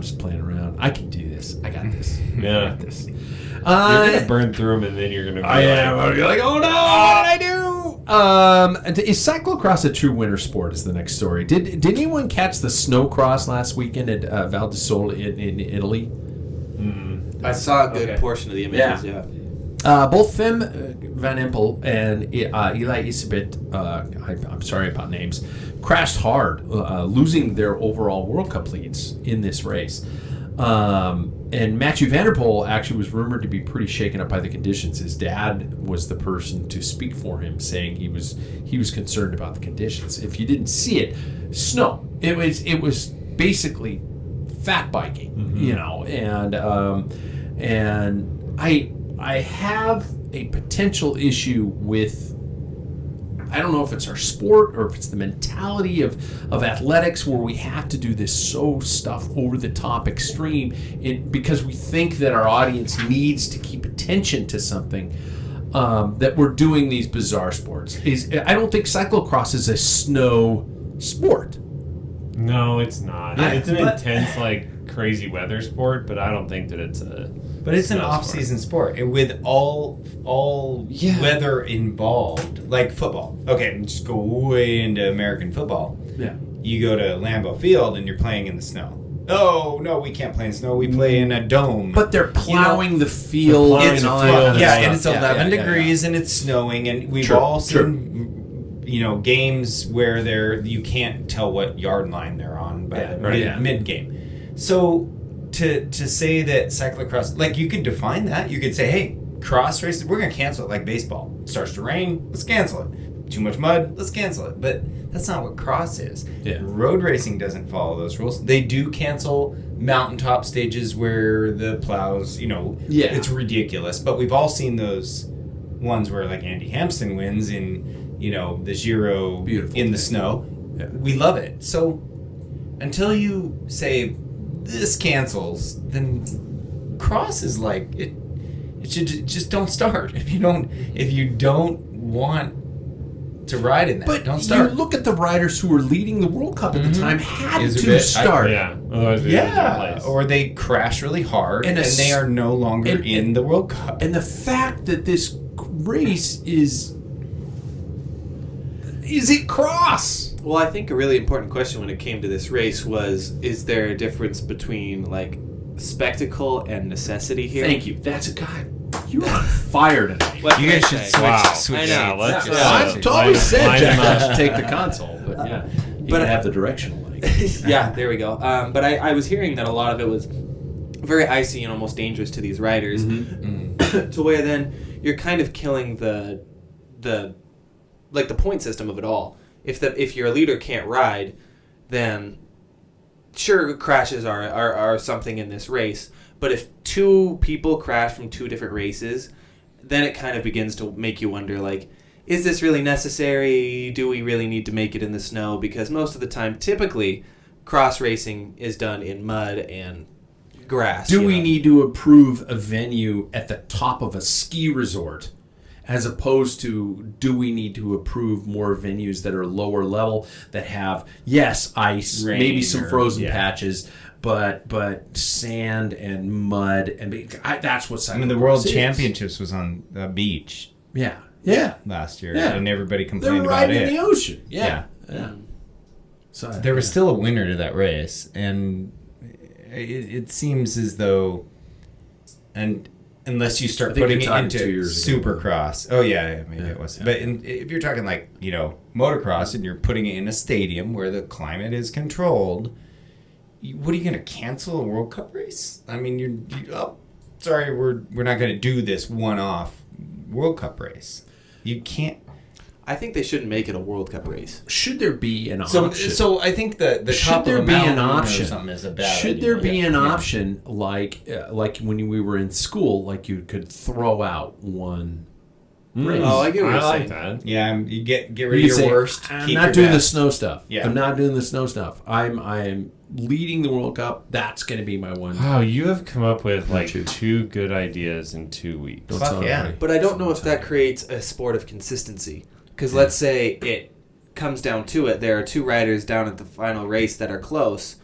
just playing around. I can do this. I got this. Yeah. I got this. You're going to burn through them, and then you're going to be I'm going to be like, oh no, what did I do? Is cyclocross a true winter sport is the next story. Did anyone catch the snowcross last weekend at Val di Sole in Italy? I saw a good portion of the images, yeah. Both Fem Van Empel and Eli Isabet, I'm sorry about names, crashed hard, losing their overall World Cup leads in this race. And Mathieu van der Poel actually was rumored to be pretty shaken up by the conditions. His dad was the person to speak for him, saying he was concerned about the conditions. If you didn't see it, snow. It was basically fat biking, and I have a potential issue with, I don't know if it's our sport or if it's the mentality of athletics where we have to do this stuff over the top extreme because we think that our audience needs to keep attention to something, that we're doing these bizarre sports. I don't think cyclocross is a snow sport. No, it's not. It's an intense, crazy weather sport, but I don't think that it's a... But it's an off-season sport with all weather involved, like football. Okay, just go way into American football. Yeah. You go to Lambeau Field and you're playing in the snow. Oh, no, we can't play in snow. We play in a dome. But they're plowing the field. It's and it's 11 yeah, degrees and it's snowing, and we've all seen games where you can't tell what yard line they're on by the mid-game. So to say that cyclocross, you could define that. You could say, hey, cross races, we're going to cancel it like baseball. It starts to rain, let's cancel it. Too much mud, let's cancel it. But that's not what cross is. Yeah. Road racing doesn't follow those rules. They do cancel mountaintop stages where the plows, it's ridiculous. But we've all seen those ones where Andy Hampson wins in, the Giro in the snow. Yeah. We love it. So until you say this cancels, then cross is it should just don't start. If you don't want to ride in that, but don't start. You look at the riders who were leading the World Cup at the time had to start. Otherwise or they crash really hard and they are no longer in the World Cup. And the fact that this race is it cross? Well, I think a really important question when it came to this race was, is there a difference between spectacle and necessity here? Thank you. That's a guy. You're on fire tonight. You guys should switch. I know. I've totally said Jack should take the console, but he can have the directional link. Yeah, there we go. But I was hearing that a lot of it was very icy and almost dangerous to these riders, to where then you're kind of killing the point system of it all. If your leader can't ride, then sure, crashes are something in this race. But if two people crash from two different races, then it kind of begins to make you wonder, like, is this really necessary? Do we really need to make it in the snow? Because most of the time, typically, cross racing is done in mud and grass. Do we need to approve a venue at the top of a ski resort, as opposed to do we need to approve more venues that are lower level that have, yes, ice, rain, maybe some frozen yeah. patches, but sand and mud, and that's what I mean, the World Championships was on the beach. Yeah. Last year, Yeah. and everybody They complained were about riding it. in the ocean. Yeah. So There was still a winner to that race, and it seems as though, and unless you start I think putting you're it talking into 2 years ago. Supercross, maybe it was. Yeah. But if you're talking like motocross, and you're putting it in a stadium where the climate is controlled, what are you going to cancel a World Cup race? I mean, sorry, we're not going to do this one-off World Cup race. You can't. I think they shouldn't make it a World Cup race. should there be an option? So I think the Should top there of a be an mountain option? or something is a bad Should idea. there be an Yeah. option like when we were in school, like you could throw out one race? Oh, I get what I you're like saying. that. Yeah, you get rid You of your say, worst. I'm keep not your doing the best. snow stuff. Yeah. I'm not doing the snow stuff. I'm leading the World Cup. That's going to be my one. Wow, you have come up with like Shoot. 2 good ideas in 2 weeks. Don't Fuck tell yeah. everybody. But I don't know if that creates a sport of consistency. Because let's say it comes down to it, there are 2 riders down at the final race that are close.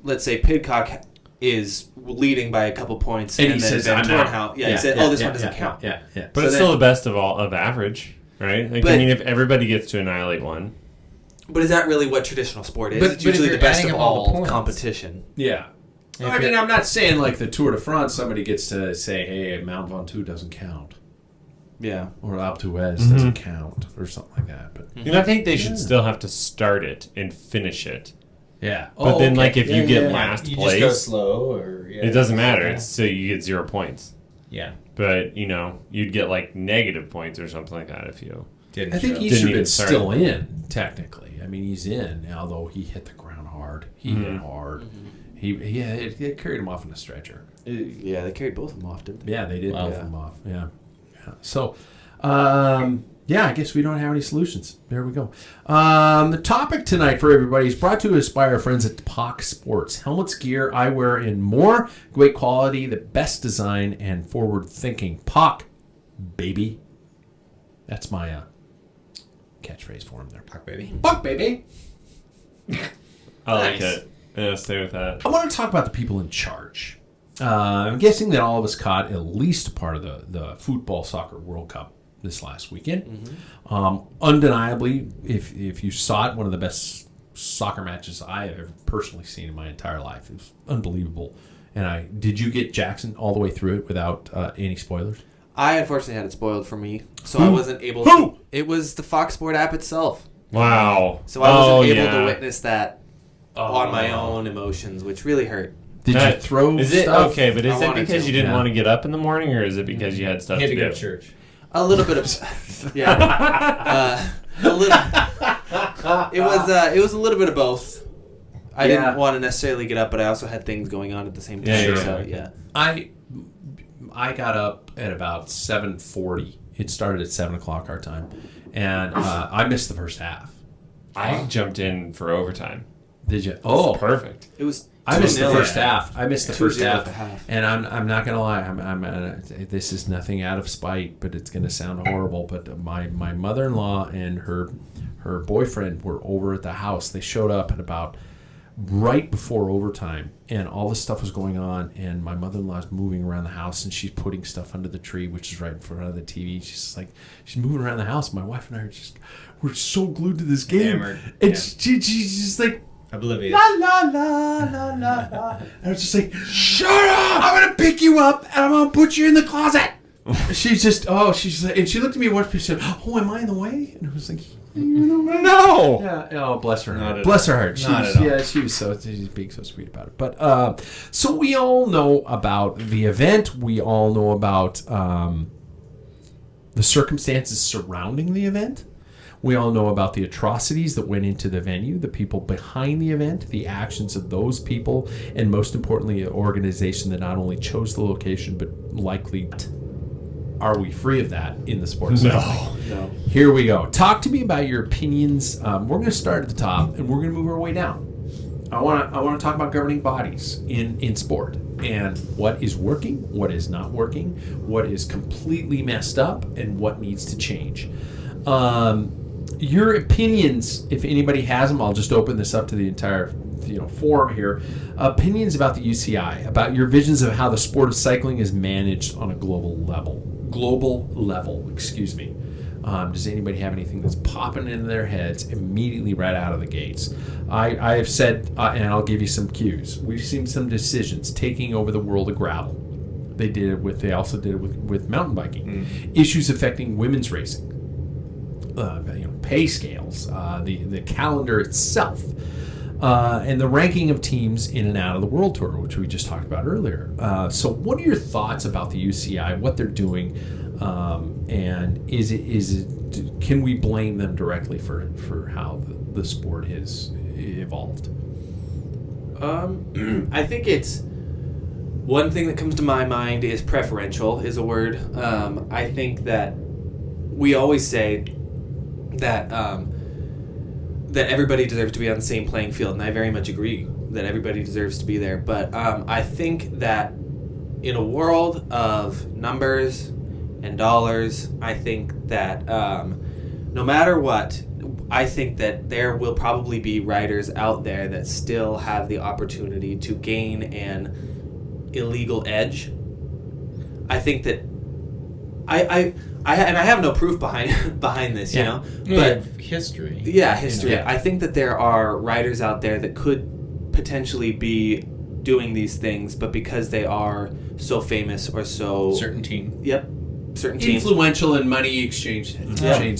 Let's say Pidcock is leading by a couple points, And and he then says, Van "I'm out." Tornhout, he said, "Oh, this one doesn't count." Yeah. But So it's then- still the best of average, right? Like, But- I mean, if everybody gets to annihilate one. But is that really what traditional sport is? But- It's but if usually you're the best adding of up all the all points. competition. Yeah. I mean, I'm not saying like the Tour de France, somebody gets to say, hey, Mount Ventoux doesn't count. Yeah. Or Alpe d'Huez doesn't count, or something like that. But You know, I think they should still have to start it finish it. yeah. But then, like, if you get last you place, just go slow, or it doesn't matter. It's so you get 0 points. yeah. But you'd get like negative points or something like that if you. Didn't I think show. he Didn't should have even been start. still in, technically. I mean, he's in, although he hit the ground hard. He hit hard. It carried him off in a stretcher. Yeah, they carried both of them off, didn't they? Yeah, they did both Yeah. of them off. Yeah. So, I guess we don't have any solutions. There we go. The topic tonight for everybody is brought to us by our friends at Pack Sports. Helmets, gear, eyewear, and more. Great quality, the best design, and forward thinking. Pack, baby. That's my catchphrase for him there. Puck baby. Pack, baby. I like Nice. it. Yeah, stay with that. I want to talk about the people in charge. I'm guessing that all of us caught at least a part of the football soccer World Cup this last weekend. Undeniably, if you saw it, one of the best soccer matches I have ever personally seen in my entire life. It was unbelievable. And did you get Jackson all the way through it without any spoilers? I unfortunately had it spoiled for me, so I wasn't able to. It was the Fox Sport app itself. Wow. So I wasn't able yeah. to witness that on my own emotions, which really hurt. Did you throw Is it stuff? okay? But is I it wanted because to. you didn't Yeah. want to get up in the morning, or is it because you had stuff He had to to go do? to church. A little bit of, yeah. A little. It was a little bit of both. I Yeah. didn't want to necessarily get up, but I also had things going on at the same time. Yeah, so okay. yeah. I got up at about 7:40. It started at 7 o'clock our time, and I missed the first half. I jumped in for overtime. Did you? Oh, Perfect. It was. I missed the 2-0. first half. I missed the first 2-0 half, at the half. and I'm not gonna lie. This is nothing out of spite, but it's gonna sound horrible. But my mother-in-law and her boyfriend were over at the house. They showed up at about right before overtime, and all this stuff was going on. And my mother-in-law's moving around the house, and she's putting stuff under the tree, which is right in front of the TV. She's moving around the house. My wife and I we're so glued to this game, Hammered. and Yeah. she's just like. Oblivious. La la la la la la. And I was just like, shut up! I'm gonna pick you up and I'm gonna put you in the closet. she's like, and she looked at me once and said, "Oh, am I in the way?" And I was like, No. "Yeah, oh, bless her Not heart. at Bless her heart. Not at all. She's being so sweet about it." But so we all know about the event. We all know about the circumstances surrounding the event. We all know about the atrocities that went into the venue, the people behind the event, the actions of those people, and most importantly, an organization that not only chose the location, but likely are we free of that in the sport of cycling? No. Here we go. Talk to me about your opinions. We're going to start at the top, and we're going to move our way down. I want to talk about governing bodies in sport and what is working, what is not working, what is completely messed up, and what needs to change. Your opinions, if anybody has them, I'll just open this up to the entire forum here. Opinions about the UCI, about your visions of how the sport of cycling is managed on a global level. Does anybody have anything that's popping into their heads immediately right out of the gates? I have said, and I'll give you some cues. We've seen some decisions taking over the world of gravel. They also did it with mountain biking. Issues affecting women's racing. Pay scales, the calendar itself, and the ranking of teams in and out of the World Tour, which we just talked about earlier. So what are your thoughts about the UCI, what they're doing, and can we blame them directly for how the sport has evolved? I think it's one thing that comes to my mind is preferential is a word. I think that we always say that that everybody deserves to be on the same playing field, and I very much agree that everybody deserves to be there. But I think that in a world of numbers and dollars, I think that no matter what, I think that there will probably be riders out there that still have the opportunity to gain an illegal edge. I think that I have no proof behind this, you know. But history. Yeah, history. Yeah. I think that there are riders out there that could potentially be doing these things, but because they are so famous or so Certain team. Yep. Certain teams. Influential in money exchange. Donate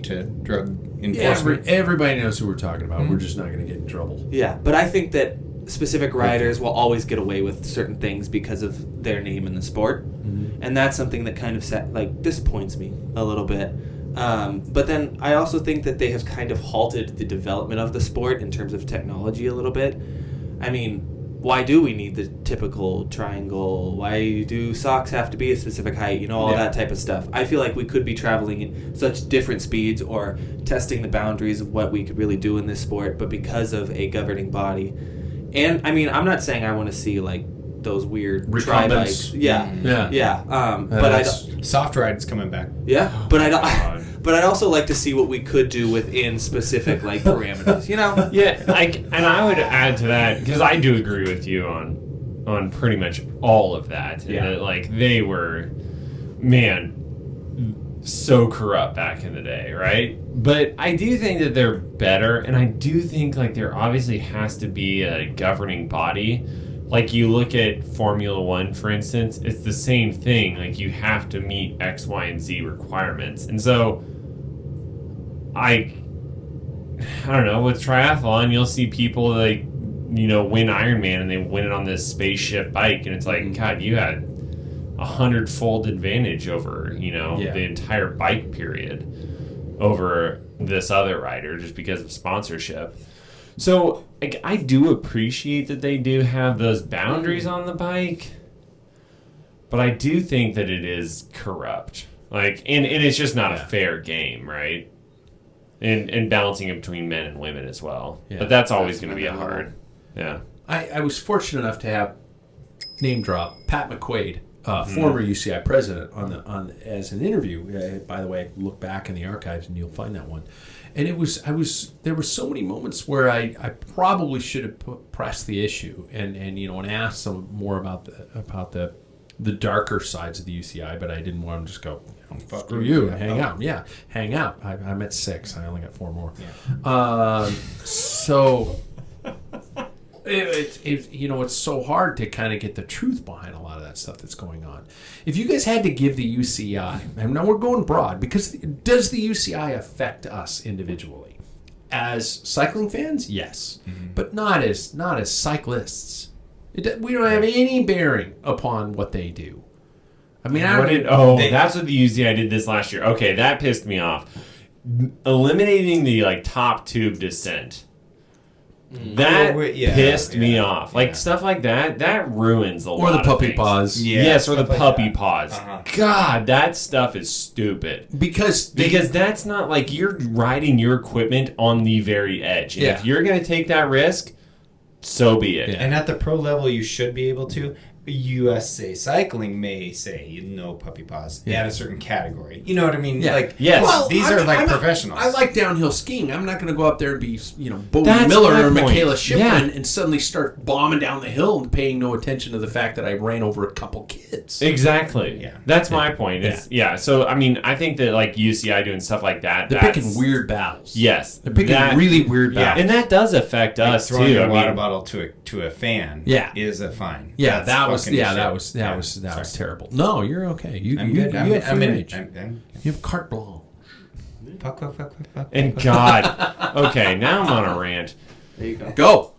to drug enforcement. Everybody knows who we're talking about. We're just not going to get in trouble. Yeah, but I think that specific riders will always get away with certain things because of their name in the sport, and that's something that kind of disappoints me a little bit. But then I also think that they have kind of halted the development of the sport in terms of technology a little bit. I mean, why do we need the typical triangle? Why do socks have to be a specific height? All that type of stuff. I feel like we could be traveling at such different speeds or testing the boundaries of what we could really do in this sport, but because of a governing body. And, I mean, I'm not saying I want to see, those weird tri bikes. Yeah. But soft ride's coming back. Yeah, but I'd also like to see what we could do within specific parameters. Yeah, and I would add to that because I do agree with you on pretty much all of that. Yeah, that, they were, so corrupt back in the day, right? But I do think that they're better, and I do think there obviously has to be a governing body. You look at Formula One, for instance, it's the same thing. You have to meet X, Y, and Z requirements. And so, I don't know, with triathlon, you'll see people, win Ironman, and they win it on this spaceship bike, and it's God, you had 100-fold advantage over, the entire bike period over this other rider just because of sponsorship. So I do appreciate that they do have those boundaries on the bike, but I do think that it is corrupt. And it's just not a fair game, right? And balancing it between men and women as well. Yeah, but that's always going to be hard. Yeah. I was fortunate enough to have name drop Pat McQuaid, former UCI president, on as an interview. By the way, look back in the archives and you'll find that one. And there were so many moments where I probably should have pressed the issue and asked some more about the darker sides of the UCI, but I didn't want to just go, screw you, hang out. Yeah, hang out. I'm at 6. I only got 4 more. Yeah. So it's so hard to kind of get the truth behind a lot of that stuff that's going on. If you guys had to give the UCI, and now we're going broad, because does the UCI affect us individually? As cycling fans, yes, but not as cyclists. We don't have any bearing upon what they do. I mean, that's what the UCI did this last year. Okay, that pissed me off. Eliminating the top tube descent That pissed me off. Like, stuff like that ruins a lot Or the of puppy things. paws. Yeah, Yes, or the stuff like puppy that. paws. Uh-huh. God, that stuff is stupid. Because That's not like you're riding your equipment on the very edge. And if you're going to take that risk, so be it. Yeah. And at the pro level, you should be able to. USA Cycling may say no puppy paws at a certain category. You know what I mean? Yeah. Like, Yes. well, these are like I'm professionals. I like downhill skiing. I'm not going to go up there and be, Bo That's Miller my or point. Michaela Schifrin Yeah. and suddenly start bombing down the hill and paying no attention to the fact that I ran over a couple kids. Exactly. Yeah. That's my point. So, I mean, I think that, like, UCI doing stuff like that, They're picking weird battles. Yes. They're picking really weird battles. And that does affect us, too. throwing a I water mean, bottle to a fan is a fine. Yeah, That's that was fucking terrible. No, you're okay. You good. you have free rage. I'm You have carte blanche. fuck. and God. Okay, now I'm on a rant. There you go. Go.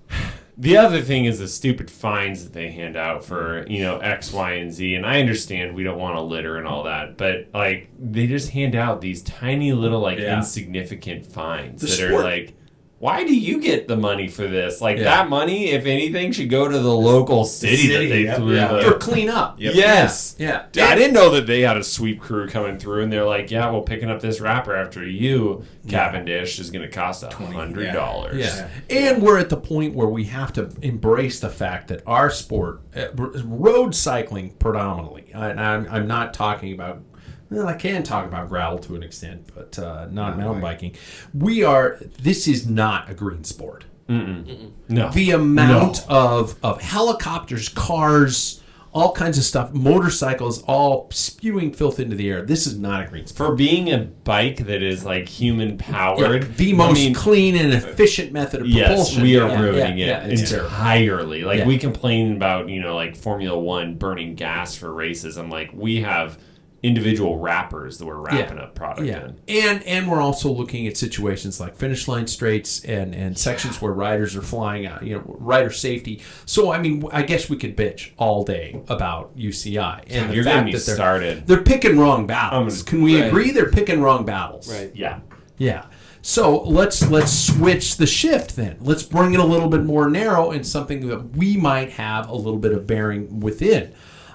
The other thing is the stupid fines that they hand out for, X, Y, and Z. And I understand we don't want to litter and all that, but, like, they just hand out these tiny little, like, insignificant fines are like, why do you get the money for this? Like, that money, if anything, should go to the local city that they threw. For clean up. Yep. Yes. Yeah. I didn't know that they had a sweep crew coming through, and they're like, yeah, well, picking up this wrapper after you, Cavendish, is going to cost $100. Yeah. And we're at the point where we have to embrace the fact that our sport, road cycling predominantly, and I'm not talking about, well, I can talk about gravel to an extent, but not mountain biking. This is not a green sport. No. The amount of helicopters, cars, all kinds of stuff, motorcycles, all spewing filth into the air. This is not a green sport. For being a bike that is, like, human powered, The most clean and efficient method of propulsion. yes, we are ruining it it's entirely. Like, Yeah. we complain about, like, Formula One burning gas for races. I'm like, we have individual wrappers that we're wrapping up product in. And we're also looking at situations like finish line straights and sections where riders are flying out, rider safety. So, I mean, I guess we could bitch all day about UCI. And You're getting me started. They're picking wrong battles. Can we agree they're picking wrong battles? Right. Yeah. Yeah. So let's switch the shift then. Let's bring it a little bit more narrow and something that we might have a little bit of bearing within.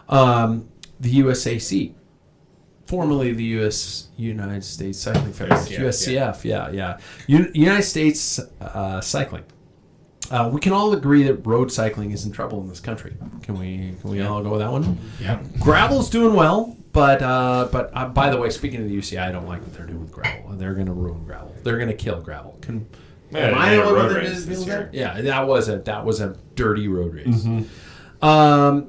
The USAC. Formerly the United States Cycling Federation, USCF, United States Cycling. We can all agree that road cycling is in trouble in this country. Can we all go with that one? Yeah. Gravel's doing well, but by the way, speaking of the UCI, I don't like what they're doing with gravel. They're going to ruin gravel. They're going to kill gravel. Am I know road what race it is? this year. Yeah, that was a dirty road race. Mm-hmm.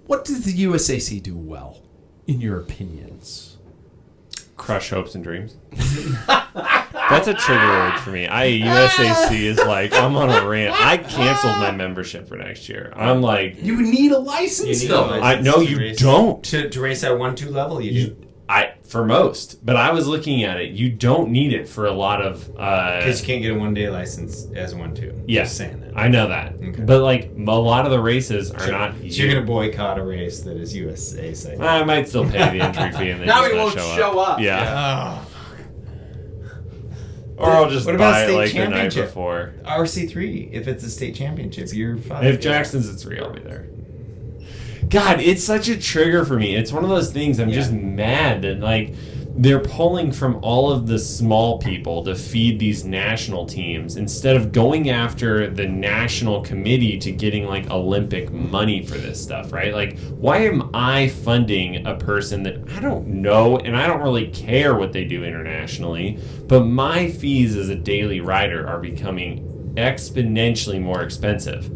What does the USAC do well, in your opinions? Crush hopes and dreams. That's a trigger word for me. USAC is like, I'm on a rant. I canceled my membership for next year. I'm like, you need a license, You need a though. license. I know you don't. To race at 1-2 level, you do. For most, but I was looking at it. You don't need it for a lot of. Because you can't get a 1-day license as a 1-2. Yes, Just saying that. I know that. Okay. But like a lot of the races are not. So you're going to boycott a race that is USA Cycling. I might still pay the entry fee and then Now just he not won't show up. Yeah. Oh. Or I'll just What about buy it state like the night championship? before. RC3, if it's a state championship, you're fine. If Jackson's at 3, I'll be there. God, it's such a trigger for me. It's one of those things. I'm just mad that like they're pulling from all of the small people to feed these national teams instead of going after the national committee to getting like Olympic money for this stuff, right? Like, why am I funding a person that I don't know and I don't really care what they do internationally, but my fees as a daily rider are becoming exponentially more expensive?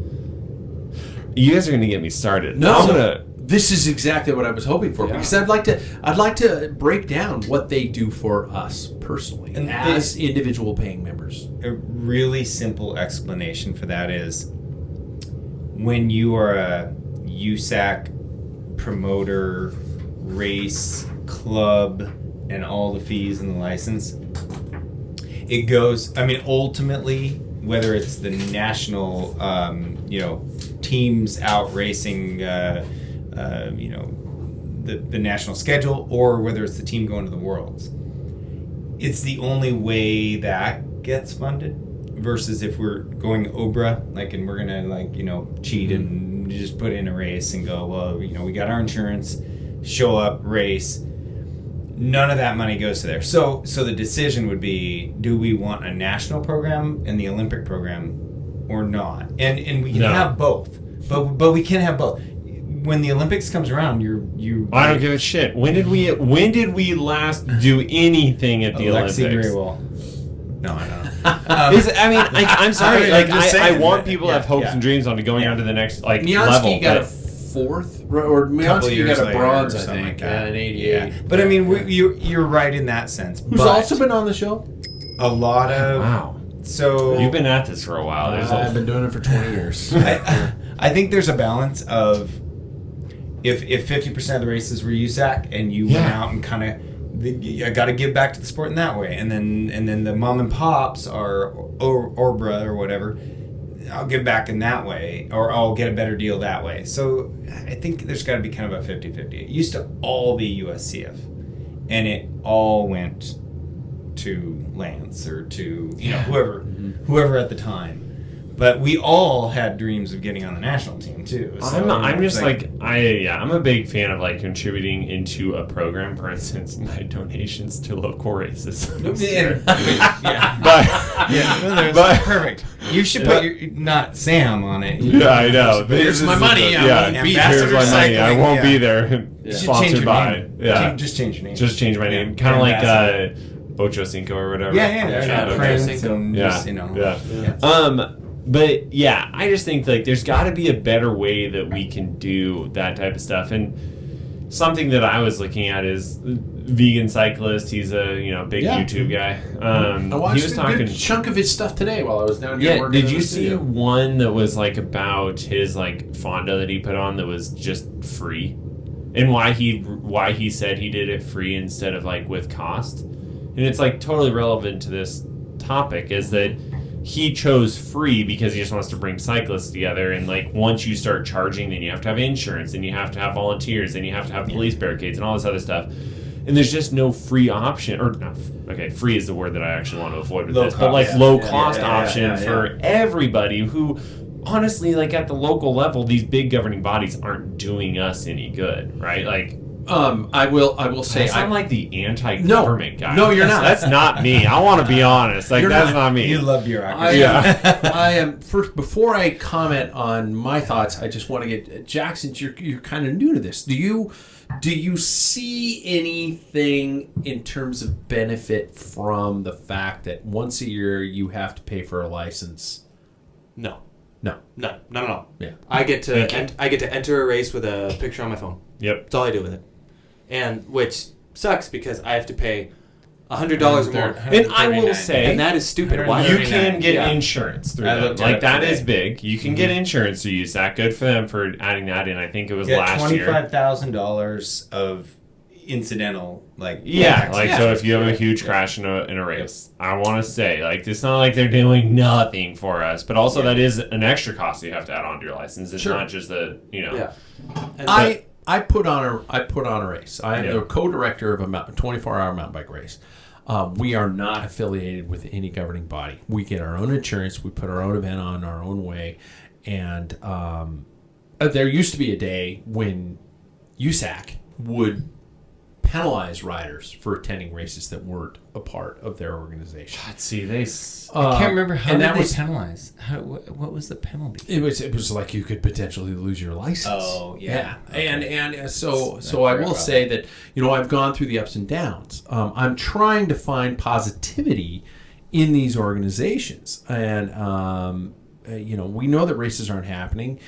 You guys are going to get me started. No, this is exactly what I was hoping for because I'd like to break down what they do for us personally And as individual paying members. A really simple explanation for that is when you are a USAC promoter, race, club, and all the fees and the license, it goes, I mean, ultimately, whether it's the national, teams out racing, the national schedule, or whether it's the team going to the Worlds. It's the only way that gets funded, versus if we're going Obra, like, and we're gonna like, you know, cheat and just put in a race and go, well, you know, we got our insurance, show up, race. None of that money goes to there. So the decision would be, do we want a national program and the Olympic program or not? And we can have both. But we can have both. When the Olympics comes around, I don't give a shit. When did we last do anything at the Olympics? No, I don't know. I'm sorry. I want people to have hopes yeah. and dreams on going on to the next level. Miansky got a fourth, or Miansky got a bronze, I think, like that. in '88. Yeah. But I mean, you're right in that sense. Who's also been on the show? A lot of wow. So you've been at this for a while. I've been doing it for 20 years. I think there's a balance of if 50% of the races were USAC and you went out and kind of. I got to give back to the sport in that way, and then the mom and pops are Orbra or whatever. I'll give back in that way, or I'll get a better deal that way. So I think there's got to be kind of a 50-50. It used to all be USCF, and it all went to Lance or to whoever at the time. But we all had dreams of getting on the national team too. So, I'm a big fan of like contributing into a program. For instance, my donations to local races. Perfect. You should put not Sam on it. Yeah, I know. Here's my money. Here's my money. I won't be there. Sponsored by. Yeah. Just change your name. Just change my name. Kind of like Ocho Cinco or whatever. But yeah, I just think like there's got to be a better way that we can do that type of stuff. And something that I was looking at is Vegan Cyclist. He's a big YouTube guy. I watched a good chunk of his stuff today while I was down here. Did you see one that was like about his like Fonda that he put on that was just free, and why he said he did it free instead of like with cost? And it's like totally relevant to this topic is that he chose free because he just wants to bring cyclists together, and like once you start charging, then you have to have insurance, and you have to have volunteers, and you have to have police barricades and all this other stuff, and there's just no free option, or not. Okay, free is the word that I actually want to avoid with this, but like low cost option for everybody who honestly, like at the local level, these big governing bodies aren't doing us any good, right? Like I will say I'm like the anti-government guy. No, you're not. That's not me. I want to be honest. Like that's not me. You love bureaucracy. I am first. Before I comment on my thoughts, I just want to get Jackson. You're kind of new to this. Do you see anything in terms of benefit from the fact that once a year you have to pay for a license? No. Yeah. I get to enter a race with a picture on my phone. Yep. That's all I do with it. And which sucks because I have to pay $100 or more. And I will say, and that is stupid. Why you can get insurance through them. Like that is big. You can get insurance to use that. Good for them for adding that in. I think it was last year. $25,000 of incidental so if you have a huge crash in a race, I want to say like it's not like they're doing nothing for us, but also that is an extra cost you have to add onto your license. It's not just the I put on a race. I am the co-director of a 24-hour mountain bike race. We are not affiliated with any governing body. We get our own insurance. We put our own event on our own way. And there used to be a day when USAC would penalize riders for attending races that weren't a part of their organization. God, see, I can't remember how they penalized. What was the penalty? It was like you could potentially lose your license. Oh, yeah. Okay. And so I will say that I've gone through the ups and downs. I'm trying to find positivity in these organizations, and we know that races aren't happening.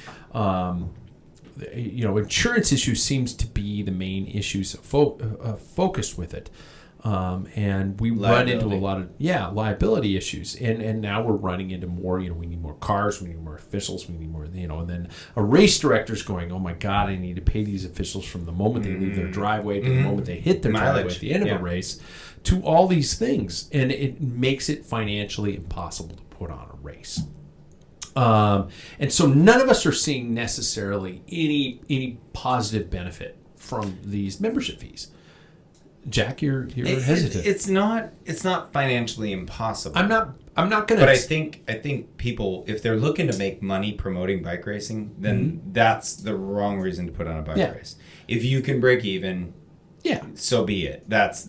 Insurance issues seems to be the main issues focused with it. And we run into a lot of liability issues, and now we're running into more. We need more cars, we need more officials, we need more. And then a race director's going, "Oh my God, I need to pay these officials from the moment they leave their driveway to the moment they hit their driveway at the end of a race, to all these things," and it makes it financially impossible to put on a race. And so none of us are seeing necessarily any positive benefit from these membership fees. Jack, you're hesitant. It's not financially impossible. I'm not gonna. But I think people, if they're looking to make money promoting bike racing, then that's the wrong reason to put on a bike race. If you can break even, so be it. That's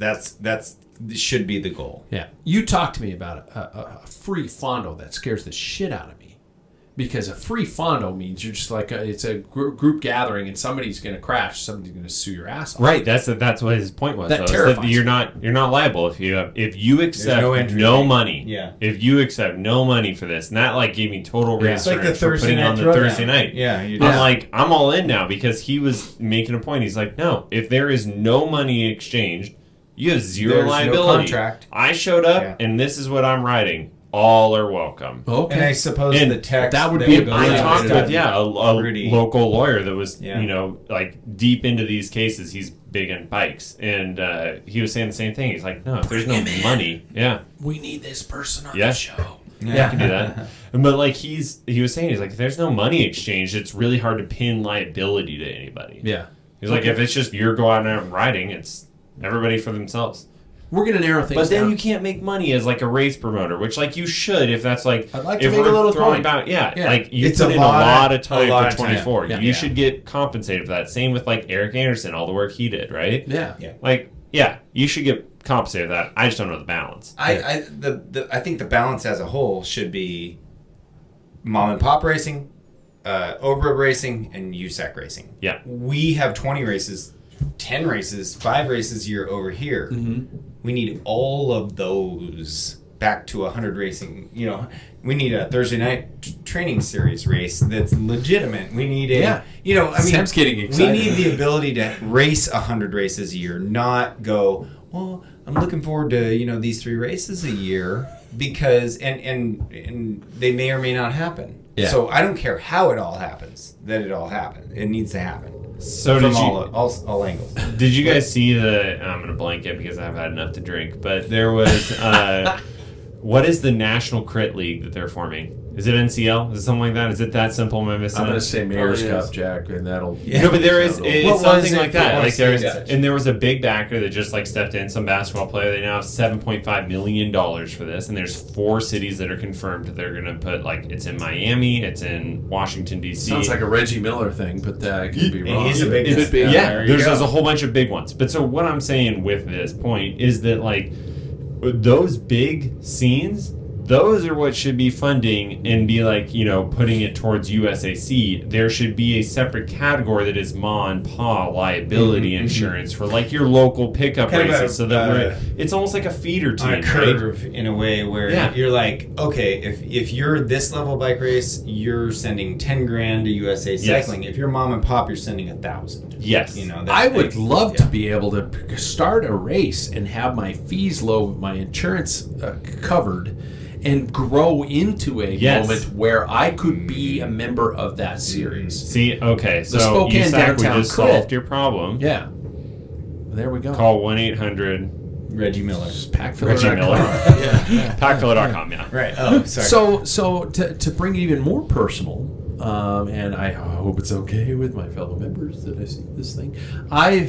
should be the goal. Yeah. You talked to me about a free fondo that scares the shit out of me. Because a free fondo means you're just like it's a group gathering and somebody's going to crash, somebody's going to sue your ass off. Right, that's what his point was. That terrifies that you're not liable if you accept no money. Yeah. If you accept no money for this, and that like gave me total reassurance like the for putting on the Thursday night. Yeah, I'm like, I'm all in now because he was making a point. He's like, no, if there is no money exchanged, you have zero liability. No contract. I showed up and this is what I'm riding. All are welcome. Okay. And I suppose the text that would be. I talked with a local lawyer that was like deep into these cases. He's big on bikes, and he was saying the same thing. He's like, no, if there's no money, we need this person on the show. Yeah, I can do that. But like he was saying, he's like, if there's no money exchanged, it's really hard to pin liability to anybody. Yeah. He's like, if it's just you're going out and riding, it's everybody for themselves. We're going to narrow things down. But then you can't make money as like a race promoter, which like you should if that's like... I'd like to make a little point. Like you put in a lot of time for 24. Yeah. You should get compensated for that. Same with like Eric Anderson, all the work he did, right? Yeah. Like, you should get compensated for that. I just don't know the balance. I think the balance as a whole should be mom and pop racing, Obra racing, and USAC racing. Yeah. We have 20 races, 10 races, 5 races a year over here. Mm-hmm. We need all of those back to 100 racing. We need a Thursday night training series race that's legitimate. We need Sam's getting excited. We need the ability to race 100 races a year, not go, well, I'm looking forward to, these 3 races a year because, and they may or may not happen. Yeah. So I don't care how it all happens, that it all happens. It needs to happen. So from all angles. Did you guys see I'm going to blank it because I've had enough to drink, but there was, what is the National Crit League that they're forming? Is it NCL? Is it something like that? Is it that simple? Am I missing I'm going to it? say Mayor's Cup, Jack, and that'll... No, but there is it's something like that. Like and there was a big backer that just like stepped in, some basketball player. They now have $7.5 million for this, and there's 4 cities that are confirmed that they're going to put, like, it's in Miami, it's in Washington, D.C. Sounds like a Reggie Miller thing, but that could be wrong. He's a big one. There's a whole bunch of big ones. But so what I'm saying with this point is that, like, those big scenes... Those are what should be funding and be like, putting it towards USAC. There should be a separate category that is ma and pa liability insurance for like your local pickup races. So that it's almost like a feeder team, on a curve in a way where you're like, okay, if you're this level bike race, you're sending $10,000 to USA Cycling. If you're mom and pop, you're sending $1,000. Yes, I would love to be able to start a race and have my fees low, my insurance covered. And grow into a moment where I could be a member of that series. See, okay, so Spokane USAC downtown just solved your problem. Yeah. There we go. Call 1-800 Reggie Miller. Packfiller. Reggie Miller. Packfiller.com, yeah. Right. Oh, sorry. So to bring it even more personal, and I hope it's okay with my fellow members that I see this thing. I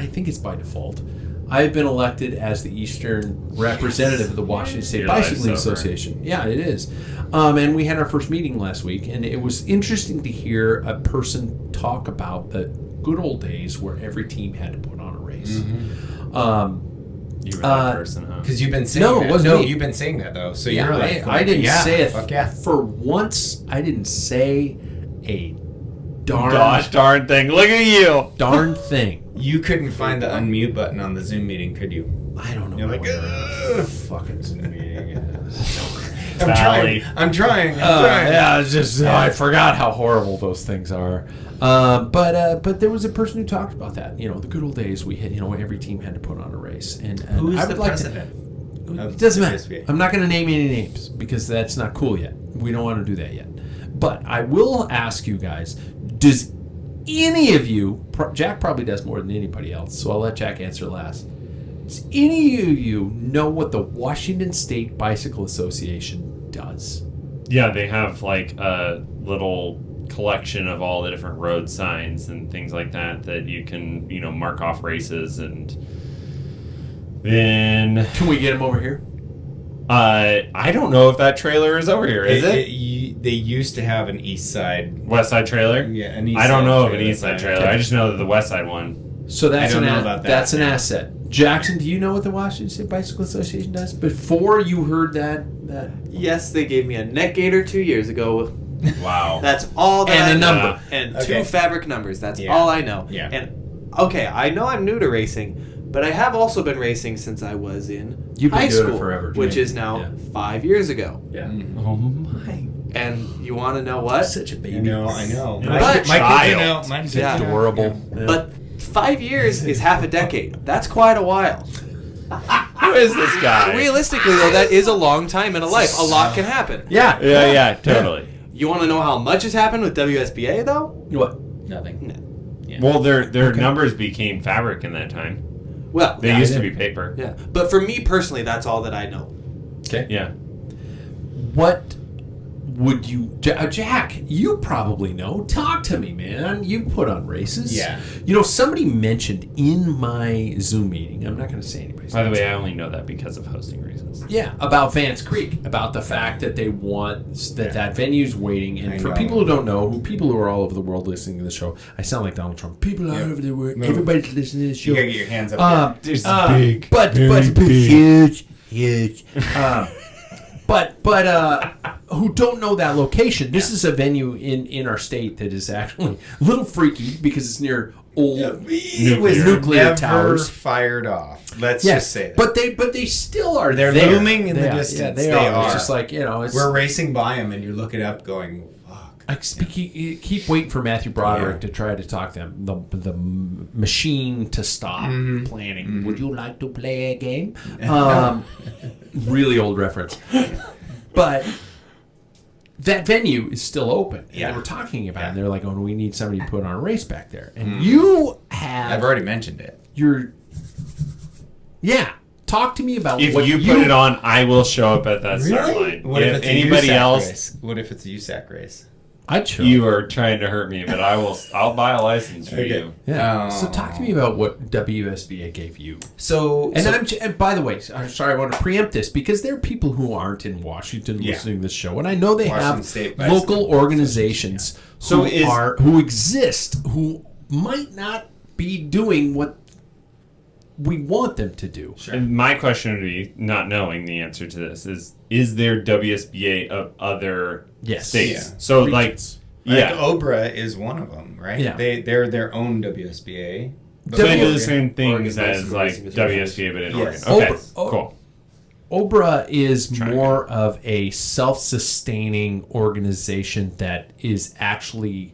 think it's by default. I've been elected as the Eastern representative of the Washington State Bicycling Association. Yeah, it is. And we had our first meeting last week, and it was interesting to hear a person talk about the good old days where every team had to put on a race. Mm-hmm. You were that person, huh? Because you've been saying that. It wasn't me. You've been saying that, though. So yeah, you're like, I didn't say it. Fuck yeah. For once, I didn't say a darn thing. Look at you. Darn thing. You couldn't find the unmute button on the Zoom meeting, could you? I don't know. You're like, fucking Zoom meeting. I'm trying. Yeah, it's just I forgot how horrible those things are. But there was a person who talked about that. The good old days we had. Every team had to put on a race. And who's I would the like president? It doesn't matter. I'm not going to name any names because that's not cool yet. We don't want to do that yet. But I will ask you guys: does any of you, Jack probably does more than anybody else, so I'll let Jack answer last. Does any of you know what the Washington State Bicycle Association does? Yeah, they have like a little collection of all the different road signs and things like that you can, mark off races. And then Can we get them over here? I don't know if that trailer is over here. Is it? They used to have an east side. West Side trailer? Yeah, an east I don't side know of trailer. an east side trailer. Okay. I just know that the west side one. So that's I don't know about that. That's an asset. Jackson, do you know what the Washington State Bicycle Association does? Before you heard that Yes, they gave me a neck gaiter 2 years ago. Wow. That's all that And I a know. number. And Okay. 2 fabric numbers. That's Yeah. all I know. Yeah. And okay, I know I'm new to racing, but I have also been racing since I was in You've been high doing it school, forever, which Jake. is now Yeah. 5 years ago. Yeah. Oh my. And you want to know what? Such a baby. I know. You're My like kids a child. know. My kids Yeah. know. Adorable. Yeah. But 5 years is half a decade. That's quite a while. Who is this guy? Realistically, though, that is a long time in a life. A lot can happen. yeah. Yeah, totally. You want to know how much has happened with WSBA, though? What? Nothing. Yeah. Well, their numbers became fabric in that time. Well, They yeah, used to be paper. yeah. But for me personally, that's all that I know. Okay. Yeah. What would you, Jack? You probably know. Talk to me, man. You put on races. Yeah. Somebody mentioned in my Zoom meeting. I'm not going to say anybody's By the name. way, I only know that because of hosting races. Yeah, about Vance Creek, about the fact that they want that venue's waiting, and I for know. people who don't know, people who are all over the world listening to the show, I sound like Donald Trump. People all over the world, No. everybody's listening to the show. You gotta get your hands up. There's but huge. But who don't know that location? This is a venue in our state that is actually a little freaky because it's near old It was nuclear never towers. fired off. Let's Yes, just say that. but they still are. They're there. looming in the They are. distance. Yeah, They are. are. It's just like it's, we're racing by them, and you look it up, going, "Fuck." I keep waiting for Matthew Broderick to try to talk them. The machine to stop planning. Would you like to play a game? Really old reference, but that venue is still open. Yeah. And we're talking about it. Yeah. And they're like, "Oh, we need somebody to put on a race back there." And you have I've already mentioned it. Talk to me about If what you put it on, I will show up at that start line. What if it's anybody a USAC else, race? What if it's a USAC race? I'd show. you are trying to hurt me, but I'll buy a license for Okay. you. Yeah. Oh. So talk to me about what WSBA gave you. So, And by the way, I'm sorry, I want to preempt this because there are people who aren't in Washington Yeah. listening to this show, and I know they Washington have State Bicycle local organizations So who exist who might not be doing what we want them to do. And my question would be, not knowing the answer to this, is there WSBA of other Yes. states? Yeah. So Regions. like Obra is one of them, right? Yeah. They're their own WSBA. So they do the same Oregon things as Bicycle like Racing Association. WSBA, but in Yes. Oregon. Okay, Oh, cool. OBRA is Trying to more of a self-sustaining organization that is actually,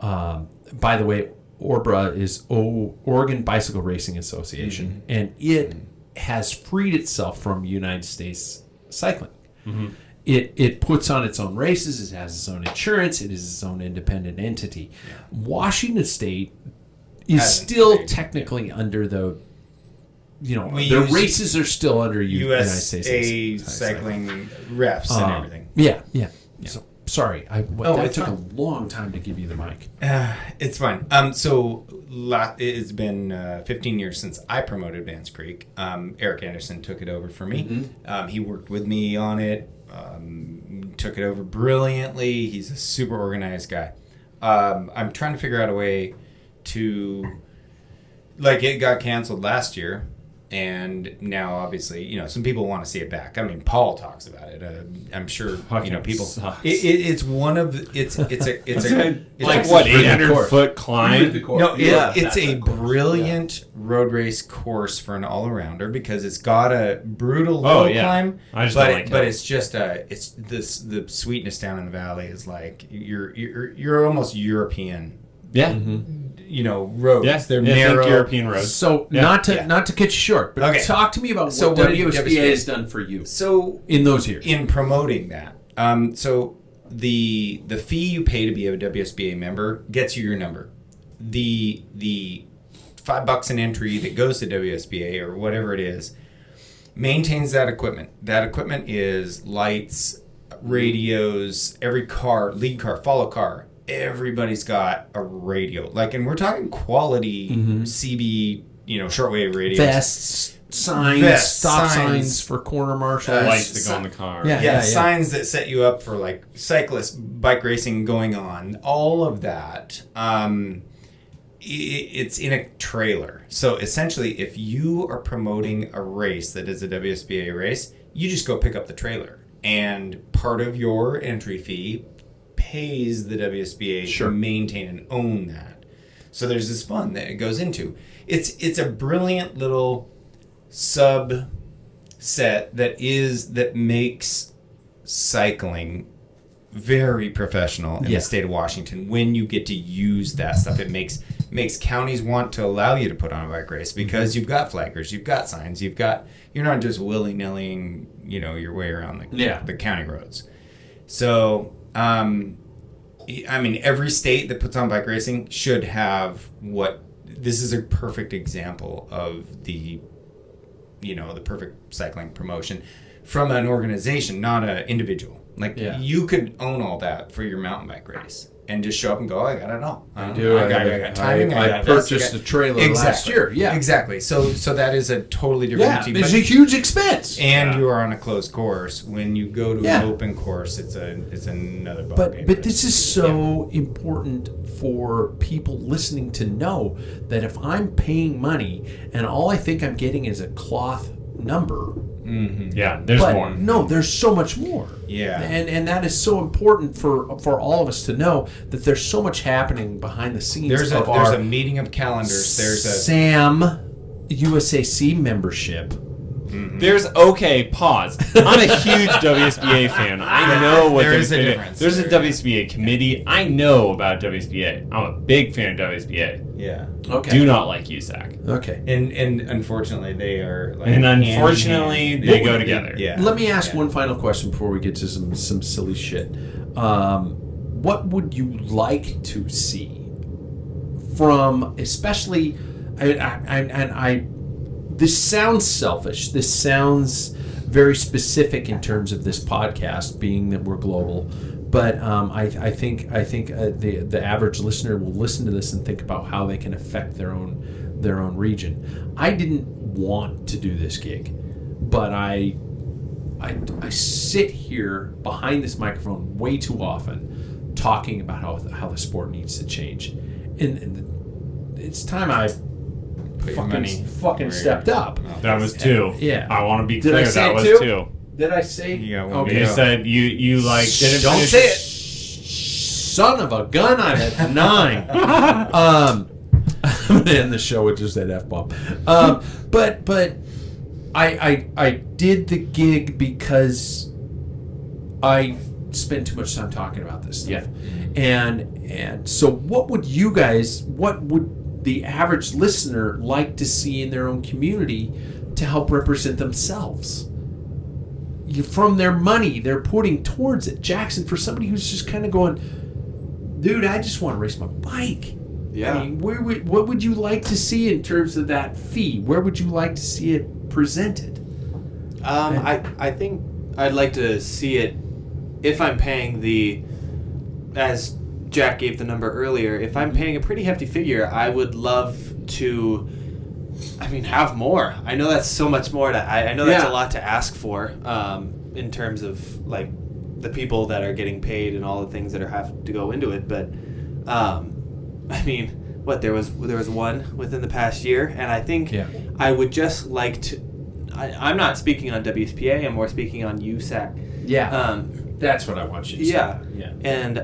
by the way, OBRA is Oregon Bicycle Racing Association, and it has freed itself from United States Cycling. It puts on its own races, it has its own insurance, it is its own independent entity. Washington State is Hasn't still stayed. technically under the, We the use races are still under United USA States cycling refs and everything. Yeah. So, sorry, that it's took fine. a long time to give you the mic. It's fine. It's been 15 years since I promoted Vance Creek. Eric Anderson took it over for me. He worked with me on it. Took it over brilliantly. He's a super organized guy. I'm trying to figure out a way to, like, it got canceled last year. And now, obviously, some people want to see it back. I mean, Paul talks about it. I'm sure, Fucking people. sucks. It's one of the, it's a Like it's what, a- 800-foot climb? No, Yeah. it's a brilliant road race course for an all-arounder because it's got a brutal Oh, little yeah. climb. I just but don't like but hills. it's just the sweetness down in the valley is like you're almost European. Yeah. Roads. Yes, They're yeah, narrow. think European roads. So Yeah. not to cut you short, but Okay. talk to me about So what what did WSBA has done for you So in those years. in promoting that, so the fee you pay to be a WSBA member gets you your number. The $5 an entry that goes to WSBA or whatever it is maintains that equipment. That equipment is lights, radios, every car, lead car, follow car, everybody's got a radio. Like, and we're talking quality CB, shortwave radios. Vests, signs, stop signs for corner marshals. Lights that go in the car. Yeah, signs that set you up for like cyclist bike racing going on. All of that. It's in a trailer. So essentially, if you are promoting a race that is a WSBA race, you just go pick up the trailer. And part of your entry fee pays the WSBA to maintain and own that. So there's this fund that it goes into. It's a brilliant little subset that makes cycling very professional in the state of Washington. When you get to use that stuff, it makes counties want to allow you to put on a bike race because you've got flaggers, you've got signs, you're not just willy-nillying, your way around the county roads. So, every state that puts on bike racing should have this is a perfect example of the perfect cycling promotion from an organization, not an individual. You could own all that for your mountain bike race and just show up and go, I got it all. I do. I got timing. I purchased a trailer last year. Yeah, exactly. So that is a totally different team. It's a huge expense. And you are on a closed course. When you go to an open course, it's another ballgame. But this is so important for people listening to know that if I'm paying money and all I think I'm getting is a cloth number. Mm-hmm. Yeah, there's more. No, there's so much more. Yeah, and that is so important for all of us to know that there's so much happening behind the scenes. There's a meeting of calendars. There's a SAM USAC membership. Mm-hmm. Pause. I'm a huge WSBA fan. I know what there is a difference. There's a WSBA committee. I know about WSBA. I'm a big fan of WSBA. Yeah. Okay. Do not like USAC. Okay. And unfortunately, they are like. And unfortunately, they go together. Yeah. Let me ask one final question before we get to some silly shit. What would you like to see from, especially, this sounds selfish. This sounds very specific in terms of this podcast, being that we're global. But I think the average listener will listen to this and think about how they can affect their own region. I didn't want to do this gig, but I sit here behind this microphone way too often, talking about how the sport needs to change, and it's time I fucking stepped up. That was two. Yeah. I want to be clear. That was two. Did I say? Yeah. Okay. You said you like didn't Don't finish say it. Son of a gun! I'm at 9. I'm gonna end the show with just that F-bomb. But I did the gig because I spend too much time talking about this stuff. Yeah. And so what would the average listener like to see in their own community to help represent themselves? From their money they're putting towards it. Jackson, for somebody who's just kind of going, dude, I just want to race my bike. Yeah. I mean, what would you like to see in terms of that fee? Where would you like to see it presented? I think I'd like to see it, if I'm paying as Jack gave the number earlier, if I'm paying a pretty hefty figure, I would love to, have more. I know that's so much more. I know that's a lot to ask for in terms of, like, the people that are getting paid and all the things that have to go into it. But, there was one within the past year, and I think I would just like to, I'm not speaking on WSPA, I'm more speaking on USAC. Yeah. That's what I want you to say. Yeah. And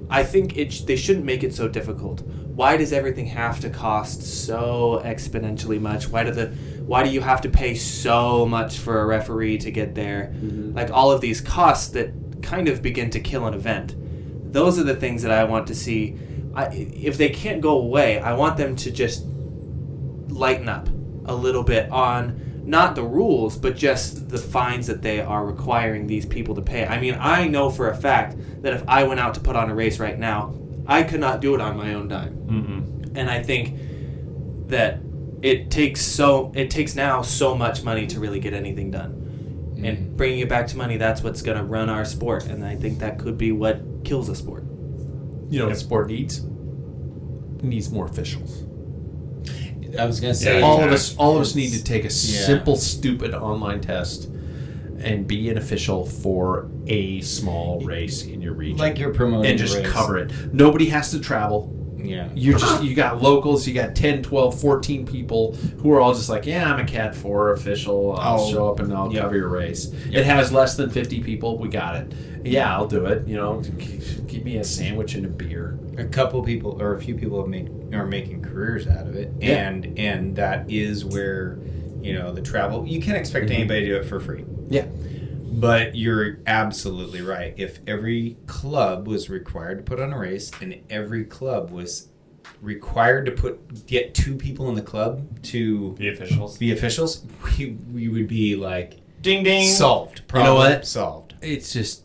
I think they shouldn't make it so difficult. Why does everything have to cost so exponentially much? Why do you have to pay so much for a referee to get there? Mm-hmm. Like, all of these costs that kind of begin to kill an event. Those are the things that I want to see. If they can't go away, I want them to just lighten up a little bit on not the rules, but just the fines that they are requiring these people to pay. I know for a fact that if I went out to put on a race right now, I could not do it on my own dime. Mm-hmm. And I think that it takes now so much money to really get anything done. Mm-hmm. And bringing it back to money, that's what's going to run our sport. And I think that could be what kills a sport. You know what the sport needs? It needs more officials. I was gonna say All of us need to take a simple, stupid online test and be an official for a small race in your region. Like you're promoting and just race. cover it. Nobody has to travel. Yeah. You got locals, you got 10, 12, 14 people who are all just like, yeah, I'm a Cat 4 official. I'll show up and I'll cover your race. It has less than 50 people. We got it. Yeah, I'll do it. You know, give me a sandwich and a beer. A couple people or a few people are making careers out of it, and that is where, you know, the travel. You can't expect anybody to do it for free. Yeah. But you're absolutely right. If every club was required to put on a race, and every club was required to get 2 people in the club to Be officials. we would be like Ding ding. solved. You know what? Solved. It's just,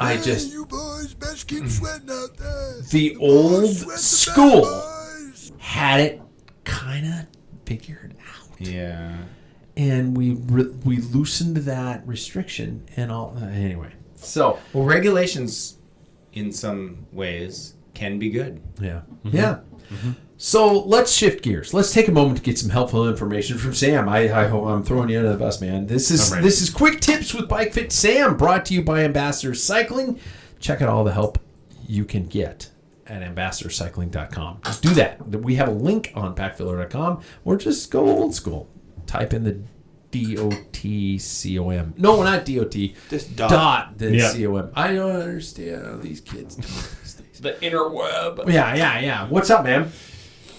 you boys best keep sweating out there. the old school had it kind of figured out. Yeah. And we loosened that restriction and all. Anyway, so Well, regulations in some ways can be good. yeah, So let's shift gears. Let's take a moment to get some helpful information from Sam. I hope I'm throwing you under the bus, man. This is Quick Tips with Bike Fit Sam, brought to you by Ambassador Cycling. Check out all the help you can get at ambassadorcycling.com. Do that. We have a link on packfiller.com, or just go old school. Type in the DOTCOM. No, not DOT. Just dot then Yeah. COM. I don't understand how these kids do these things. The interweb. Yeah. What's up, man?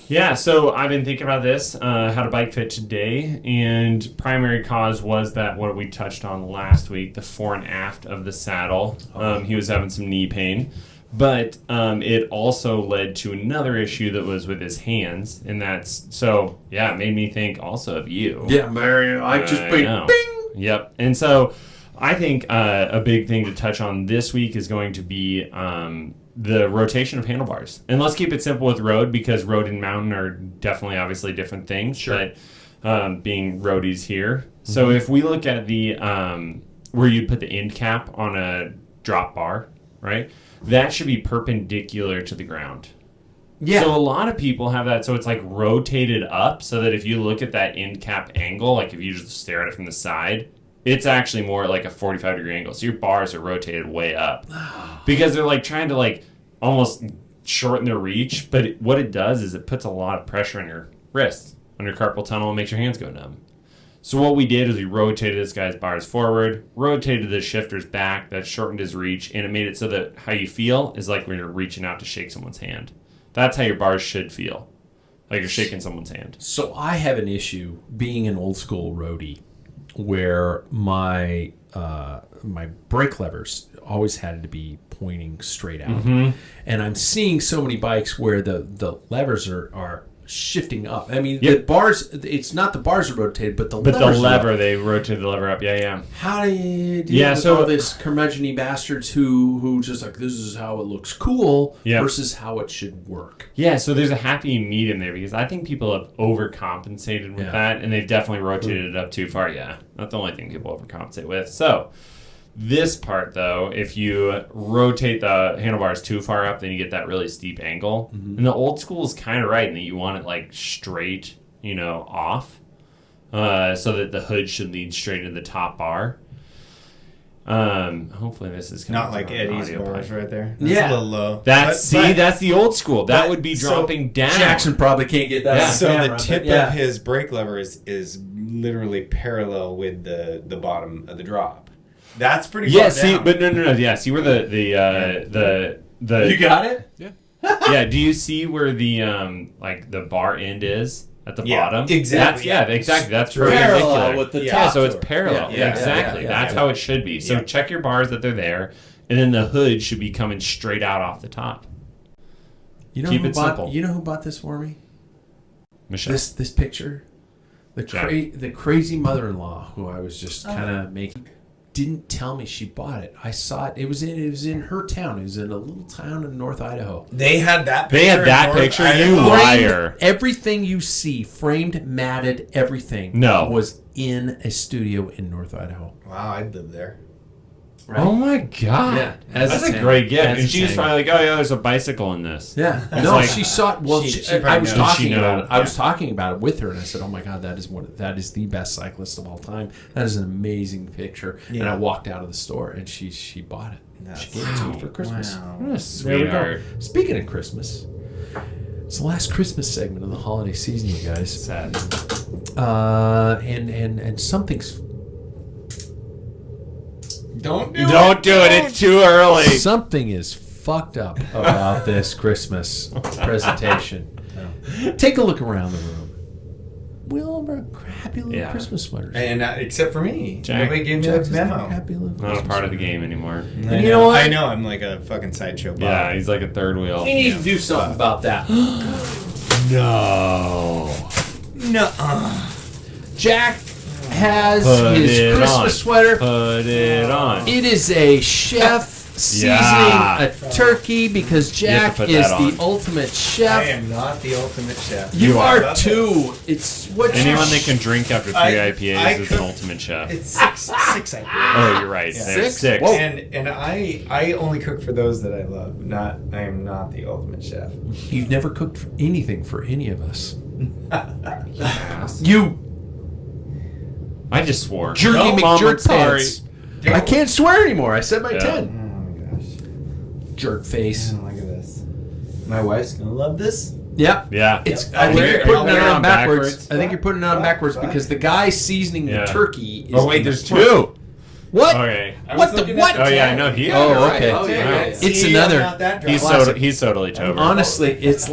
Yeah, so I've been thinking about this, how to bike fit today, and primary cause was that what we touched on last week, the fore and aft of the saddle. He was having some knee pain, but it also led to another issue that was with his hands, and it made me think also of you. Yeah, Mario. I just know. bing. Yep, and so I think a big thing to touch on this week is going to be the rotation of handlebars. And let's keep it simple with road, because road and mountain are definitely obviously different things. Sure. But being roadies here. So if we look at the where you'd put the end cap on a drop bar, right? That should be perpendicular to the ground. Yeah. So a lot of people have that, so it's like rotated up, so that if you look at that end cap angle, like if you just stare at it from the side, it's actually more like a 45-degree angle. So your bars are rotated way up. Because they're like trying to like almost shorten their reach, but what it does is it puts a lot of pressure on your wrist, on your carpal tunnel, and makes your hands go numb. So what we did is we rotated this guy's bars forward, rotated the shifters back, that shortened his reach, and it made it so that how you feel is like when you're reaching out to shake someone's hand. That's how your bars should feel, like you're shaking someone's hand. So I have an issue being an old school roadie where my brake levers always had to be pointing straight out. And I'm seeing so many bikes where the levers are shifting up. I mean, the bars, it's not the bars are rotated, but the lever, they rotated the lever up. Yeah. How do you deal with all this curmudgeon-y bastards who just like, this is how it looks cool versus how it should work? Yeah, so there's a happy medium there, because I think people have overcompensated with that, and they've definitely rotated it up too far. Yeah, not the only thing people overcompensate with. So this part, though, if you rotate the handlebars too far up, then you get that really steep angle. And the old school is kind of right in that you want it like straight, off, so that the hood should lead straight into the top bar. Hopefully this is Not like Eddie's bars right there. That's Yeah. a little low. That's the old school. That would be dropping down. Jackson probably can't get that. Yeah. on So camera, the but tip of his brake lever is literally parallel with the bottom of the drop. That's pretty far Yeah, see, down. but no. Yeah, see where the You got it? yeah. Do you see where the like the bar end is at the bottom? Exactly. Exactly. That's Parallel perpendicular with the Yeah, top so it's to it. parallel. Yeah, Exactly. That's how it should be. So check your bars that they're there, and then the hood should be coming straight out off the top. Keep it simple. You know who bought this for me? Michelle. This picture, the crazy mother-in-law who I was just kind of making, didn't tell me she bought it. I saw it. It was in her town. It was in a little town in North Idaho. They had that picture. They had that picture? You liar. Everything you see, framed, matted, everything, No. was in a studio in North Idaho. Wow, I'd live there. Right? Oh my god! Yeah, as that's it's a great hanging. gift. As And it's she's hanging. probably like, "Oh yeah, there's a bicycle in this." Yeah, It's no, like- she saw it. Well, She I probably was knows. talking She about knows. it. I was talking about it with her, and I said, "Oh my god, that is the best cyclist of all time. That is an amazing picture." And Yeah. I walked out of the store, and she bought it. She gave it to me for Christmas. Wow. What a There we go. sweetheart. Speaking of Christmas, it's the last Christmas segment of the holiday season, you guys. Sad. And something's Don't do it. Don't do it. It's too early. something is fucked up about this Christmas presentation. Take a look around the room. We all wear happy little Yeah. Christmas sweaters. And except for me, Jack- nobody gave me Jack's the got memo. happy little Not a Christmas part of the sweater. game anymore. I you know what? I know. I'm like a fucking sideshow. Bob. Yeah, he's like a third wheel. We need to do something about that. No. No. Jack has Put his it Christmas on. sweater. Put it on. It is a chef seasoning Yeah. a turkey because You have Jack to put is that on. the ultimate I chef. am not the ultimate chef. You You are are. too. It's what you Anyone that can drink after 3 I IPAs is could- an ultimate chef. It's six IPAs. Oh, you're right. Yeah. There's Six? 6. Whoa. And I only cook for those that I love. I am not the ultimate chef. You've never cooked for anything for any of us. You I just swore. jerky No, Mom, I'm McJerk sorry. pants. I can't swear anymore. I said my Yeah. 10. Oh my gosh. Jerk face. Look at this. My wife's gonna love this. Yep. Yeah. It's. I'll I think wear you're it. putting I'll it wear it on on backwards. backwards. I think you're putting it on backwards Fuck. because the guy seasoning Yeah. the turkey is. Oh, wait, in the there's front. 2. What? Okay. I was What the looking at what? Oh, yeah, I tab. know. He Oh, Right. okay. Oh, yeah, yeah, yeah. It's See, another- I'm not that He's drunk. he's totally Tober. Honestly, it's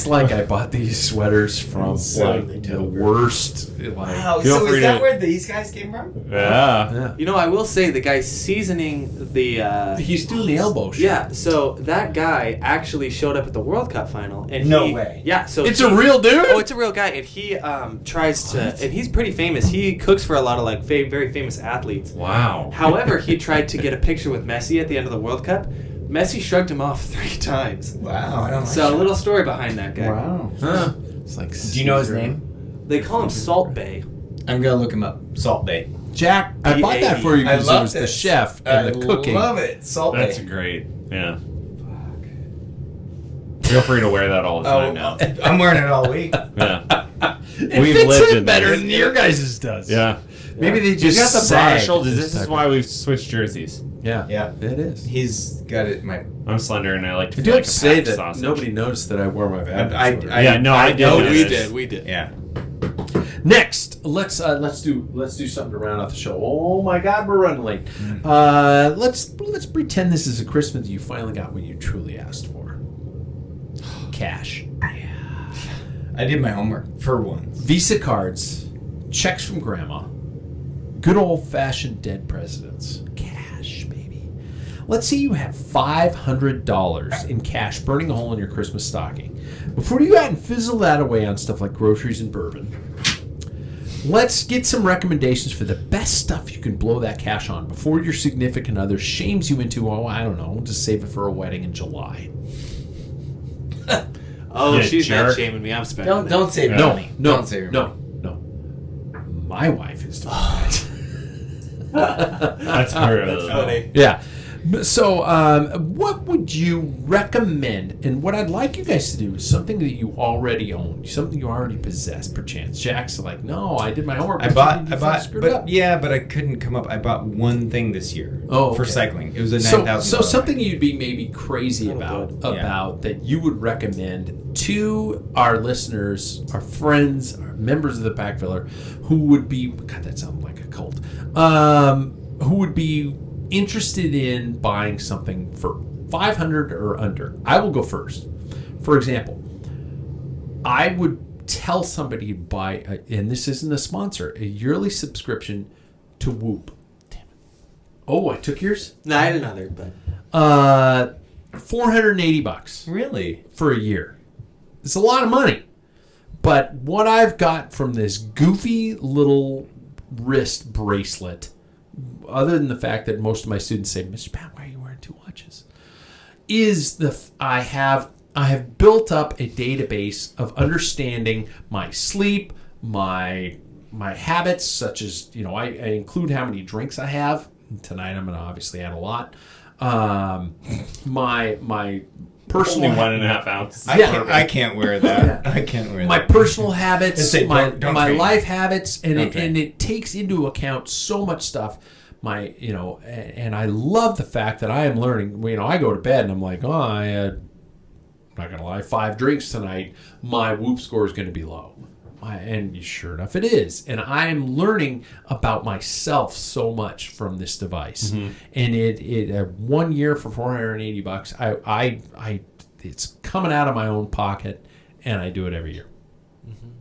like I bought these sweaters from So like the October. worst. Wow. Feel So free is that to- where these guys came from? Yeah. Yeah. You know, I will say the guy seasoning the. He's doing the elbow shot. Yeah, so that guy actually showed up at the World Cup final, and No he, way. Yeah, so It's he- a real dude. Oh, it's a real guy, and he tries to, and he's pretty famous. He cooks for a lot of like very famous athletes. Wow. However, he tried to get a picture with Messi at the end of the World Cup. Messi shrugged him off 3 times. Wow. I don't like So a little story behind that guy. Wow. Huh. It's like. Do you know his name? They call him Salt Bay. I'm gonna look him up. Salt Bay. Jack, I bought that for you I because it love was the this. chef and the cooking. I love it. Salt That's Bay. great. Yeah. Feel free to wear that all the time now. I'm wearing it all week. Yeah. It We've fits lived him in better this. than your guys' does. Yeah. Maybe they He's just got the sag broad shoulders. this This is type why we've switched jerseys. Yeah. Yeah. It is. He's got it. My. I'm slender and I like to I feel do like have a to say packed that sausage. nobody noticed that I wore my bad. I Yeah, no, I did No, notice. we did. Yeah. Next, let's do something to round off the show. Oh my God, we're running late. Let's pretend this is a Christmas you finally got what you truly asked for. Cash, I did my homework for once. Visa cards, checks from Grandma, good old fashioned dead presidents. Cash, baby. Let's say you have $500 in cash burning a hole in your Christmas stocking. Before you go out and fizzle that away on stuff like groceries and bourbon, let's get some recommendations for the best stuff you can blow that cash on before your significant other shames you into, oh, I don't know, just save it for a wedding in July. Oh, Yeah, she's jerk. not shaming me. I'm spending Don't save Yeah. No, money. no, Don't save your no, money. no. My wife is doing that. That's true. That's funny. Yeah. So, what would you recommend? And what I'd like you guys to do is something that you already own, something you already possess, perchance. Jack's like, no, I did my homework. I but bought, you screwed up. but I couldn't come up. I bought one thing this year. Oh, for okay. cycling. It was a So, $9,000. so something you'd be maybe crazy That'll about, do Yeah. that you would recommend to our listeners, our friends, our members of the Packfiller, who would be, God, that sounds like a cult, who would be interested in buying something for $500 or under. I will go first. For example, I would tell somebody to buy, and this isn't a sponsor, a yearly subscription to Whoop. Damn it. Oh, I took yours? No, I had another, but $480 Really? for a year. It's a lot of money. But what I've got from this goofy little wrist bracelet, other than the fact that most of my students say, Mr. Pat, why are you wearing 2 watches? Is I have built up a database of understanding my sleep, my habits, such as, I include how many drinks I have. tonight I'm going to obviously add a lot. My personal... Only 1.5 ounces. I can't wear that. I can't wear that. My personal habits, Say, my don't life habits, and Don't drink. it takes into account so much stuff. And I love the fact that I am learning. I go to bed and I'm like, I had, I'm not gonna lie, 5 drinks tonight. My Whoop score is going to be low, and sure enough, it is. And I am learning about myself so much from this device. Mm-hmm. And it 1 year for $480. I it's coming out of my own pocket, and I do it every year.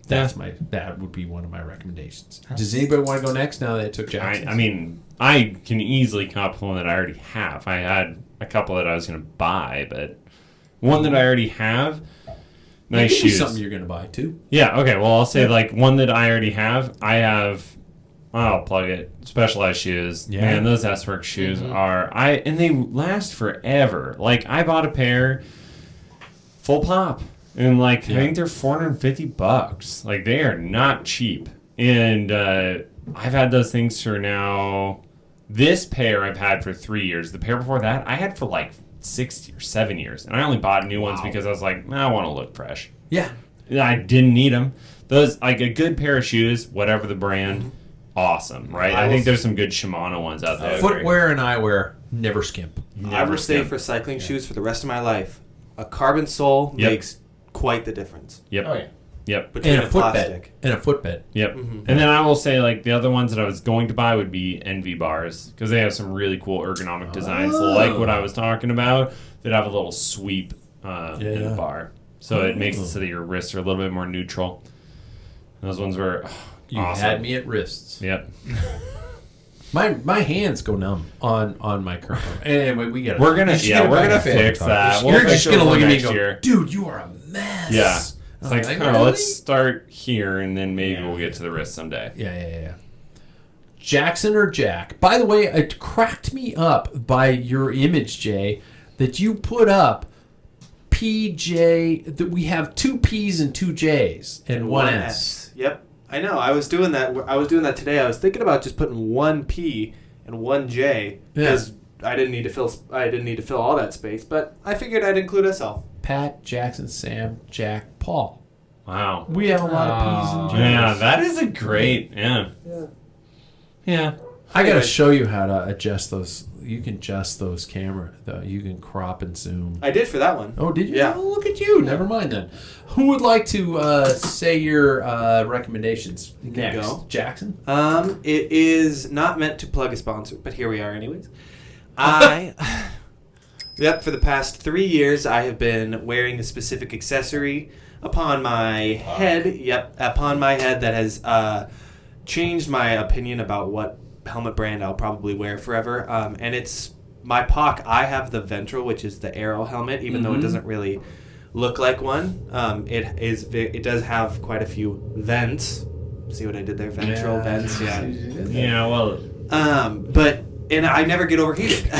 That would be one of my recommendations. Does anybody want to go next now that I took Jackson? I mean, I can easily come up with one that I already have. I had a couple that I was going to buy, but one that I already have, nice Maybe shoes. something you're going to buy too. Yeah, okay, well, I'll say like one that I already have. I'll plug it, Specialized shoes. Yeah. Man, those S-Work shoes and they last forever. Like, I bought a pair full pop. And, I think they're $450. Like, they are not cheap. And I've had those things for now... This pair I've had for 3 years. The pair before that, I had for, 6 or 7 years. And I only bought new ones because I was like, I want to look fresh. Yeah. I didn't need them. Those, a good pair of shoes, whatever the brand, awesome, right? I think there's some good Shimano ones out there. Footwear and eyewear, never skimp. I will say for cycling shoes for the rest of my life, a carbon sole makes quite the difference. Yep. Oh, yeah. Yep. Between And a plastic. footbed. Yep. And then I will say, the other ones that I was going to buy would be Envy bars, because they have some really cool ergonomic designs, like what I was talking about, that have a little sweep in the bar. So it makes it so that your wrists are a little bit more neutral. And those ones were You awesome. had me at wrists. Yep. My hands go numb on my current. Anyway, We're gonna fix that. You're We'll just fix it gonna look at me and next go, year. dude, you are a mess. Yeah. It's like, really? let's start here, and then maybe we'll get to the wrist someday. Yeah. Jackson or Jack? By the way, it cracked me up by your image, Jay, that you put up PJ, that we have 2 P's and 2 J's and 1 S. Yep. I know. I was doing that today. I was thinking about just putting 1 P and 1 J because I didn't need to fill all that space, but I figured I'd include us all. Pat, Jackson, Sam, Jack, Paul. Wow. We have a lot of P's and J's. Yeah, that is a great. Yeah. I got to show you how to adjust those. You can adjust those camera. You can crop and zoom. I did for that one. Oh, did you? Yeah. Oh, look at you. Never mind then. Who would like to say your recommendations next? go. Jackson? It is not meant to plug a sponsor, but here we are anyways. Yep, for the past 3 years, I have been wearing a specific accessory upon my head. Yep, upon my head that has changed my opinion about what helmet brand I'll probably wear forever. And it's my POC. I have the Ventral, which is the Aero helmet, even though it doesn't really look like one. It does have quite a few vents. See what I did there? Ventral vents. Yeah. Yeah. Well. And I never get overheated.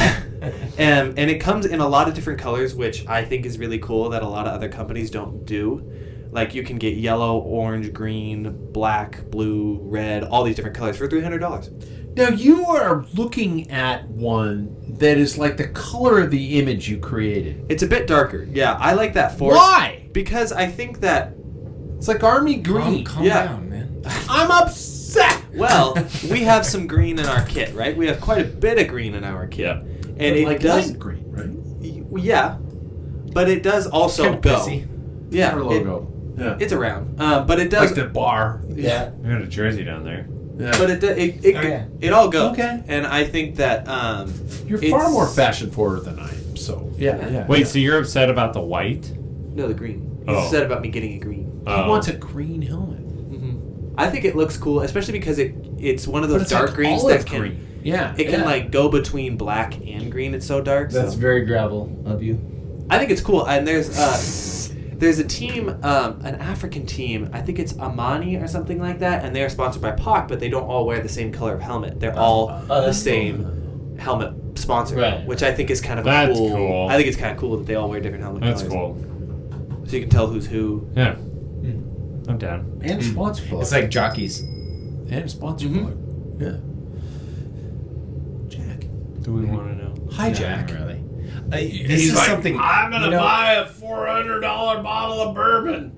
And it comes in a lot of different colors, which I think is really cool that a lot of other companies don't do. Like, you can get yellow, orange, green, black, blue, red, all these different colors for $300. Now, you are looking at one that is like the color of the image you created. It's a bit darker. Yeah, I like that for. Why? Because I think that. It's like army green. Calm Yeah. down, man. I'm upset. Well, we have some green in our kit, right? We have quite a bit of green in our kit. Yeah. And it like does. light green, right? Yeah. But it does also Kinda go. pissy. Yeah. Our logo. Yeah. It's around. But it does. Like the bar. Yeah. I got a jersey down there. Yeah. But it all goes. Okay. And I think that You're far more fashion forward than I am. So yeah. Wait, so you're upset about the white? No, the green. You Oh. said about me getting a green. He wants a green helmet. I think it looks cool, especially because it's one of But those it's dark like greens olive that can green. Yeah. it can like go between black and green. It's so dark. That's so. very gravel of you. I think it's cool. And there's a team, an African team. I think it's Amani or something like that, and they are sponsored by POC, but they don't all wear the same color of helmet. They're all the same helmet sponsor, Right. which I think is kind of That's cool. cool. I think it's kind of cool that they all wear different helmet That's colors. cool. So you can tell who's who. Yeah. I'm down. And a sponsor plug. It's like jockeys. And a sponsor plug. Yeah. Jack. Do we want to know? Hi, Jack. Not really. He's This is like, something I'm gonna you know, buy a $400 bottle of bourbon.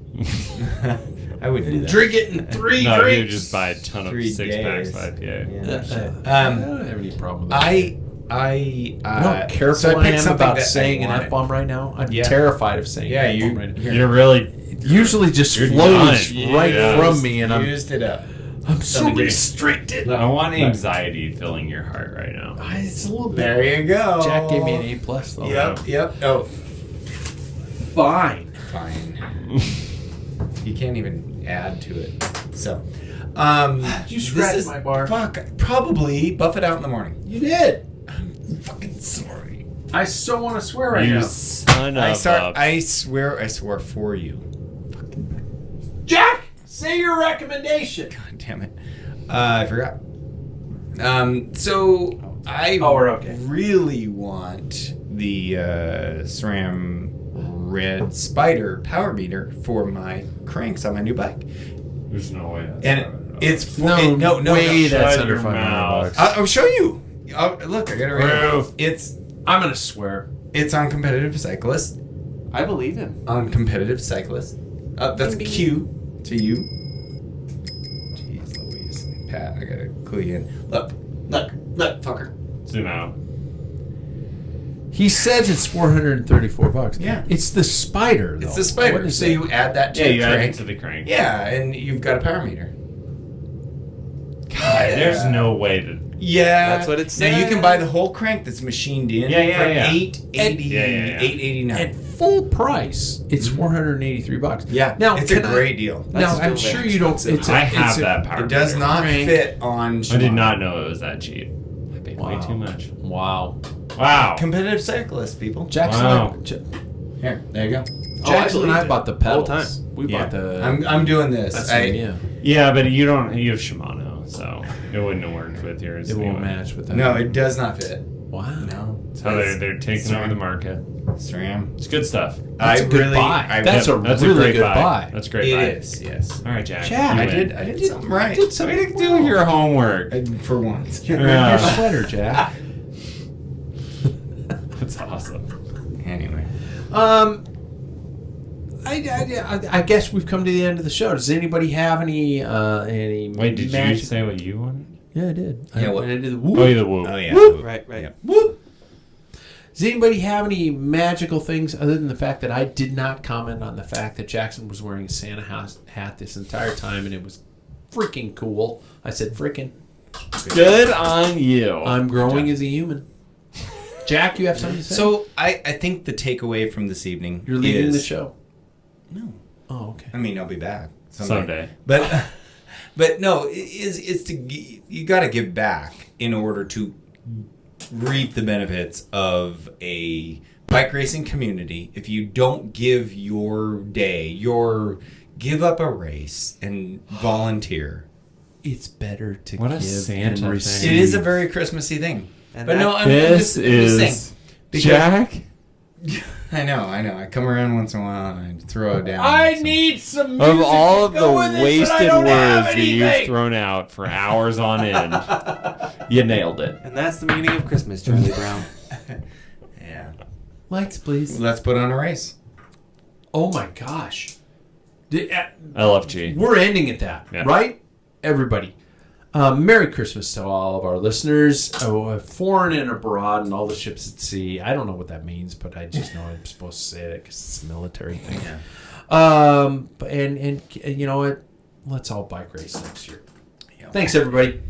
I wouldn't do that. Drink it in 3 No, you drinks. just buy a ton of 3 6-packs days. of IPA. Yeah. I don't have any problem with that. I you know how careful so I picked am something about that I saying an wanted. F-bomb right now. I'm Yeah. terrified of saying Yeah, an F-bomb you right now. You're really Usually just You're flows done. right Yeah. from me, and I'm used it up. so degree. restricted. I want anxiety filling your heart right now. It's a little bit. There you go. Jack gave me an A+ though. Yep. Oh, Fine. fine. You can't even add to it. So, You scratched my bar. Fuck. Probably buff it out in the morning. You did. I'm fucking sorry. I so want to swear right You now. son of a... I swear for you. Jack, say your recommendation. God damn it. I forgot. So I we're okay. really want the SRAM Red Spider power meter for my cranks on my new bike. There's no way. That's And $500. it's No way that's Shut under your $500. mouth. I'll show you. Look, I got it right here. Proof. I'm gonna swear. It's on Competitive Cyclist. I believe him. On Competitive Cyclist. That's a Q to you. Jeez Louise. Pat, I gotta clue you in. Look, fucker. Zoom out. He says it's $434. Yeah. It's the Spider though. It's the Spider. What is So it? you add that to Yeah, the you add it crank. to the crank. Yeah, and you've got a power meter. God, there's no way to... Yeah, That's what it Now you says. can buy the whole crank that's machined in Yeah, yeah, for yeah. $889. At full price, it's $483. Yeah, Now it's a can I- great deal. Now That's I'm still sure very you don't. expensive. It's I have it's that power It does meter. not Crank. fit on. I did Shimano. not know it was that cheap. I paid way too much. Wow. Wow. Competitive Cyclist, people. Jackson. Wow. Here, there you go. Jackson and I believed it. bought the Whole pedals. time. We bought the. I'm doing this. That's I, yeah. Yeah, but you don't. You have Shimano, so it wouldn't have worked with yours. It won't anyway. match with that. No, it does not fit. Wow. No. So they're taking over the market. SRAM. It's good stuff. That's a good buy. That's a really great good buy. That's a great It buy. is, yes. All right, Jack. Jack, you I win. did something right. did something Way to do your homework. For once. Your Yeah. sweater, Jack. That's awesome. Anyway. I guess we've come to the end of the show. Does anybody have any Wait, did you magic- say what you wanted? Yeah, I did. Yeah, what? I did the Oh, whoop. yeah, the whoop. Oh, yeah. Right. Yep. Whoop. Does anybody have any magical things other than the fact that I did not comment on the fact that Jackson was wearing a Santa hat this entire time and it was freaking cool? I said freaking. Good on you. I'm growing as a human. Jack, you have something to say? So I think the takeaway from this evening you're leaving is, the show. No. Oh, okay. I mean, I'll be back Someday. But no, is to you got to give back in order to reap the benefits of a bike racing community. If you don't give your day, give up a race and volunteer. It's better to What a give Santa than thing. receive. It is a very Christmassy thing. And But that- no, I'm This just is saying. Because- Jack. I know. I come around once in a while and I throw it down. need some Of all of the wasted words don't have that you've anything. thrown out for hours on end, you nailed it. And that's the meaning of Christmas, Charlie Brown. Yeah. Lights, please. Let's put on a race. Oh my gosh. LFG. We're ending at that, Yeah. right? Everybody. Merry Christmas to all of our listeners, foreign and abroad, and all the ships at sea. I don't know what that means, but I just know I'm supposed to say it because it's a military thing. Yeah. And you know what? Let's all bike race next year. Yeah. Thanks, everybody.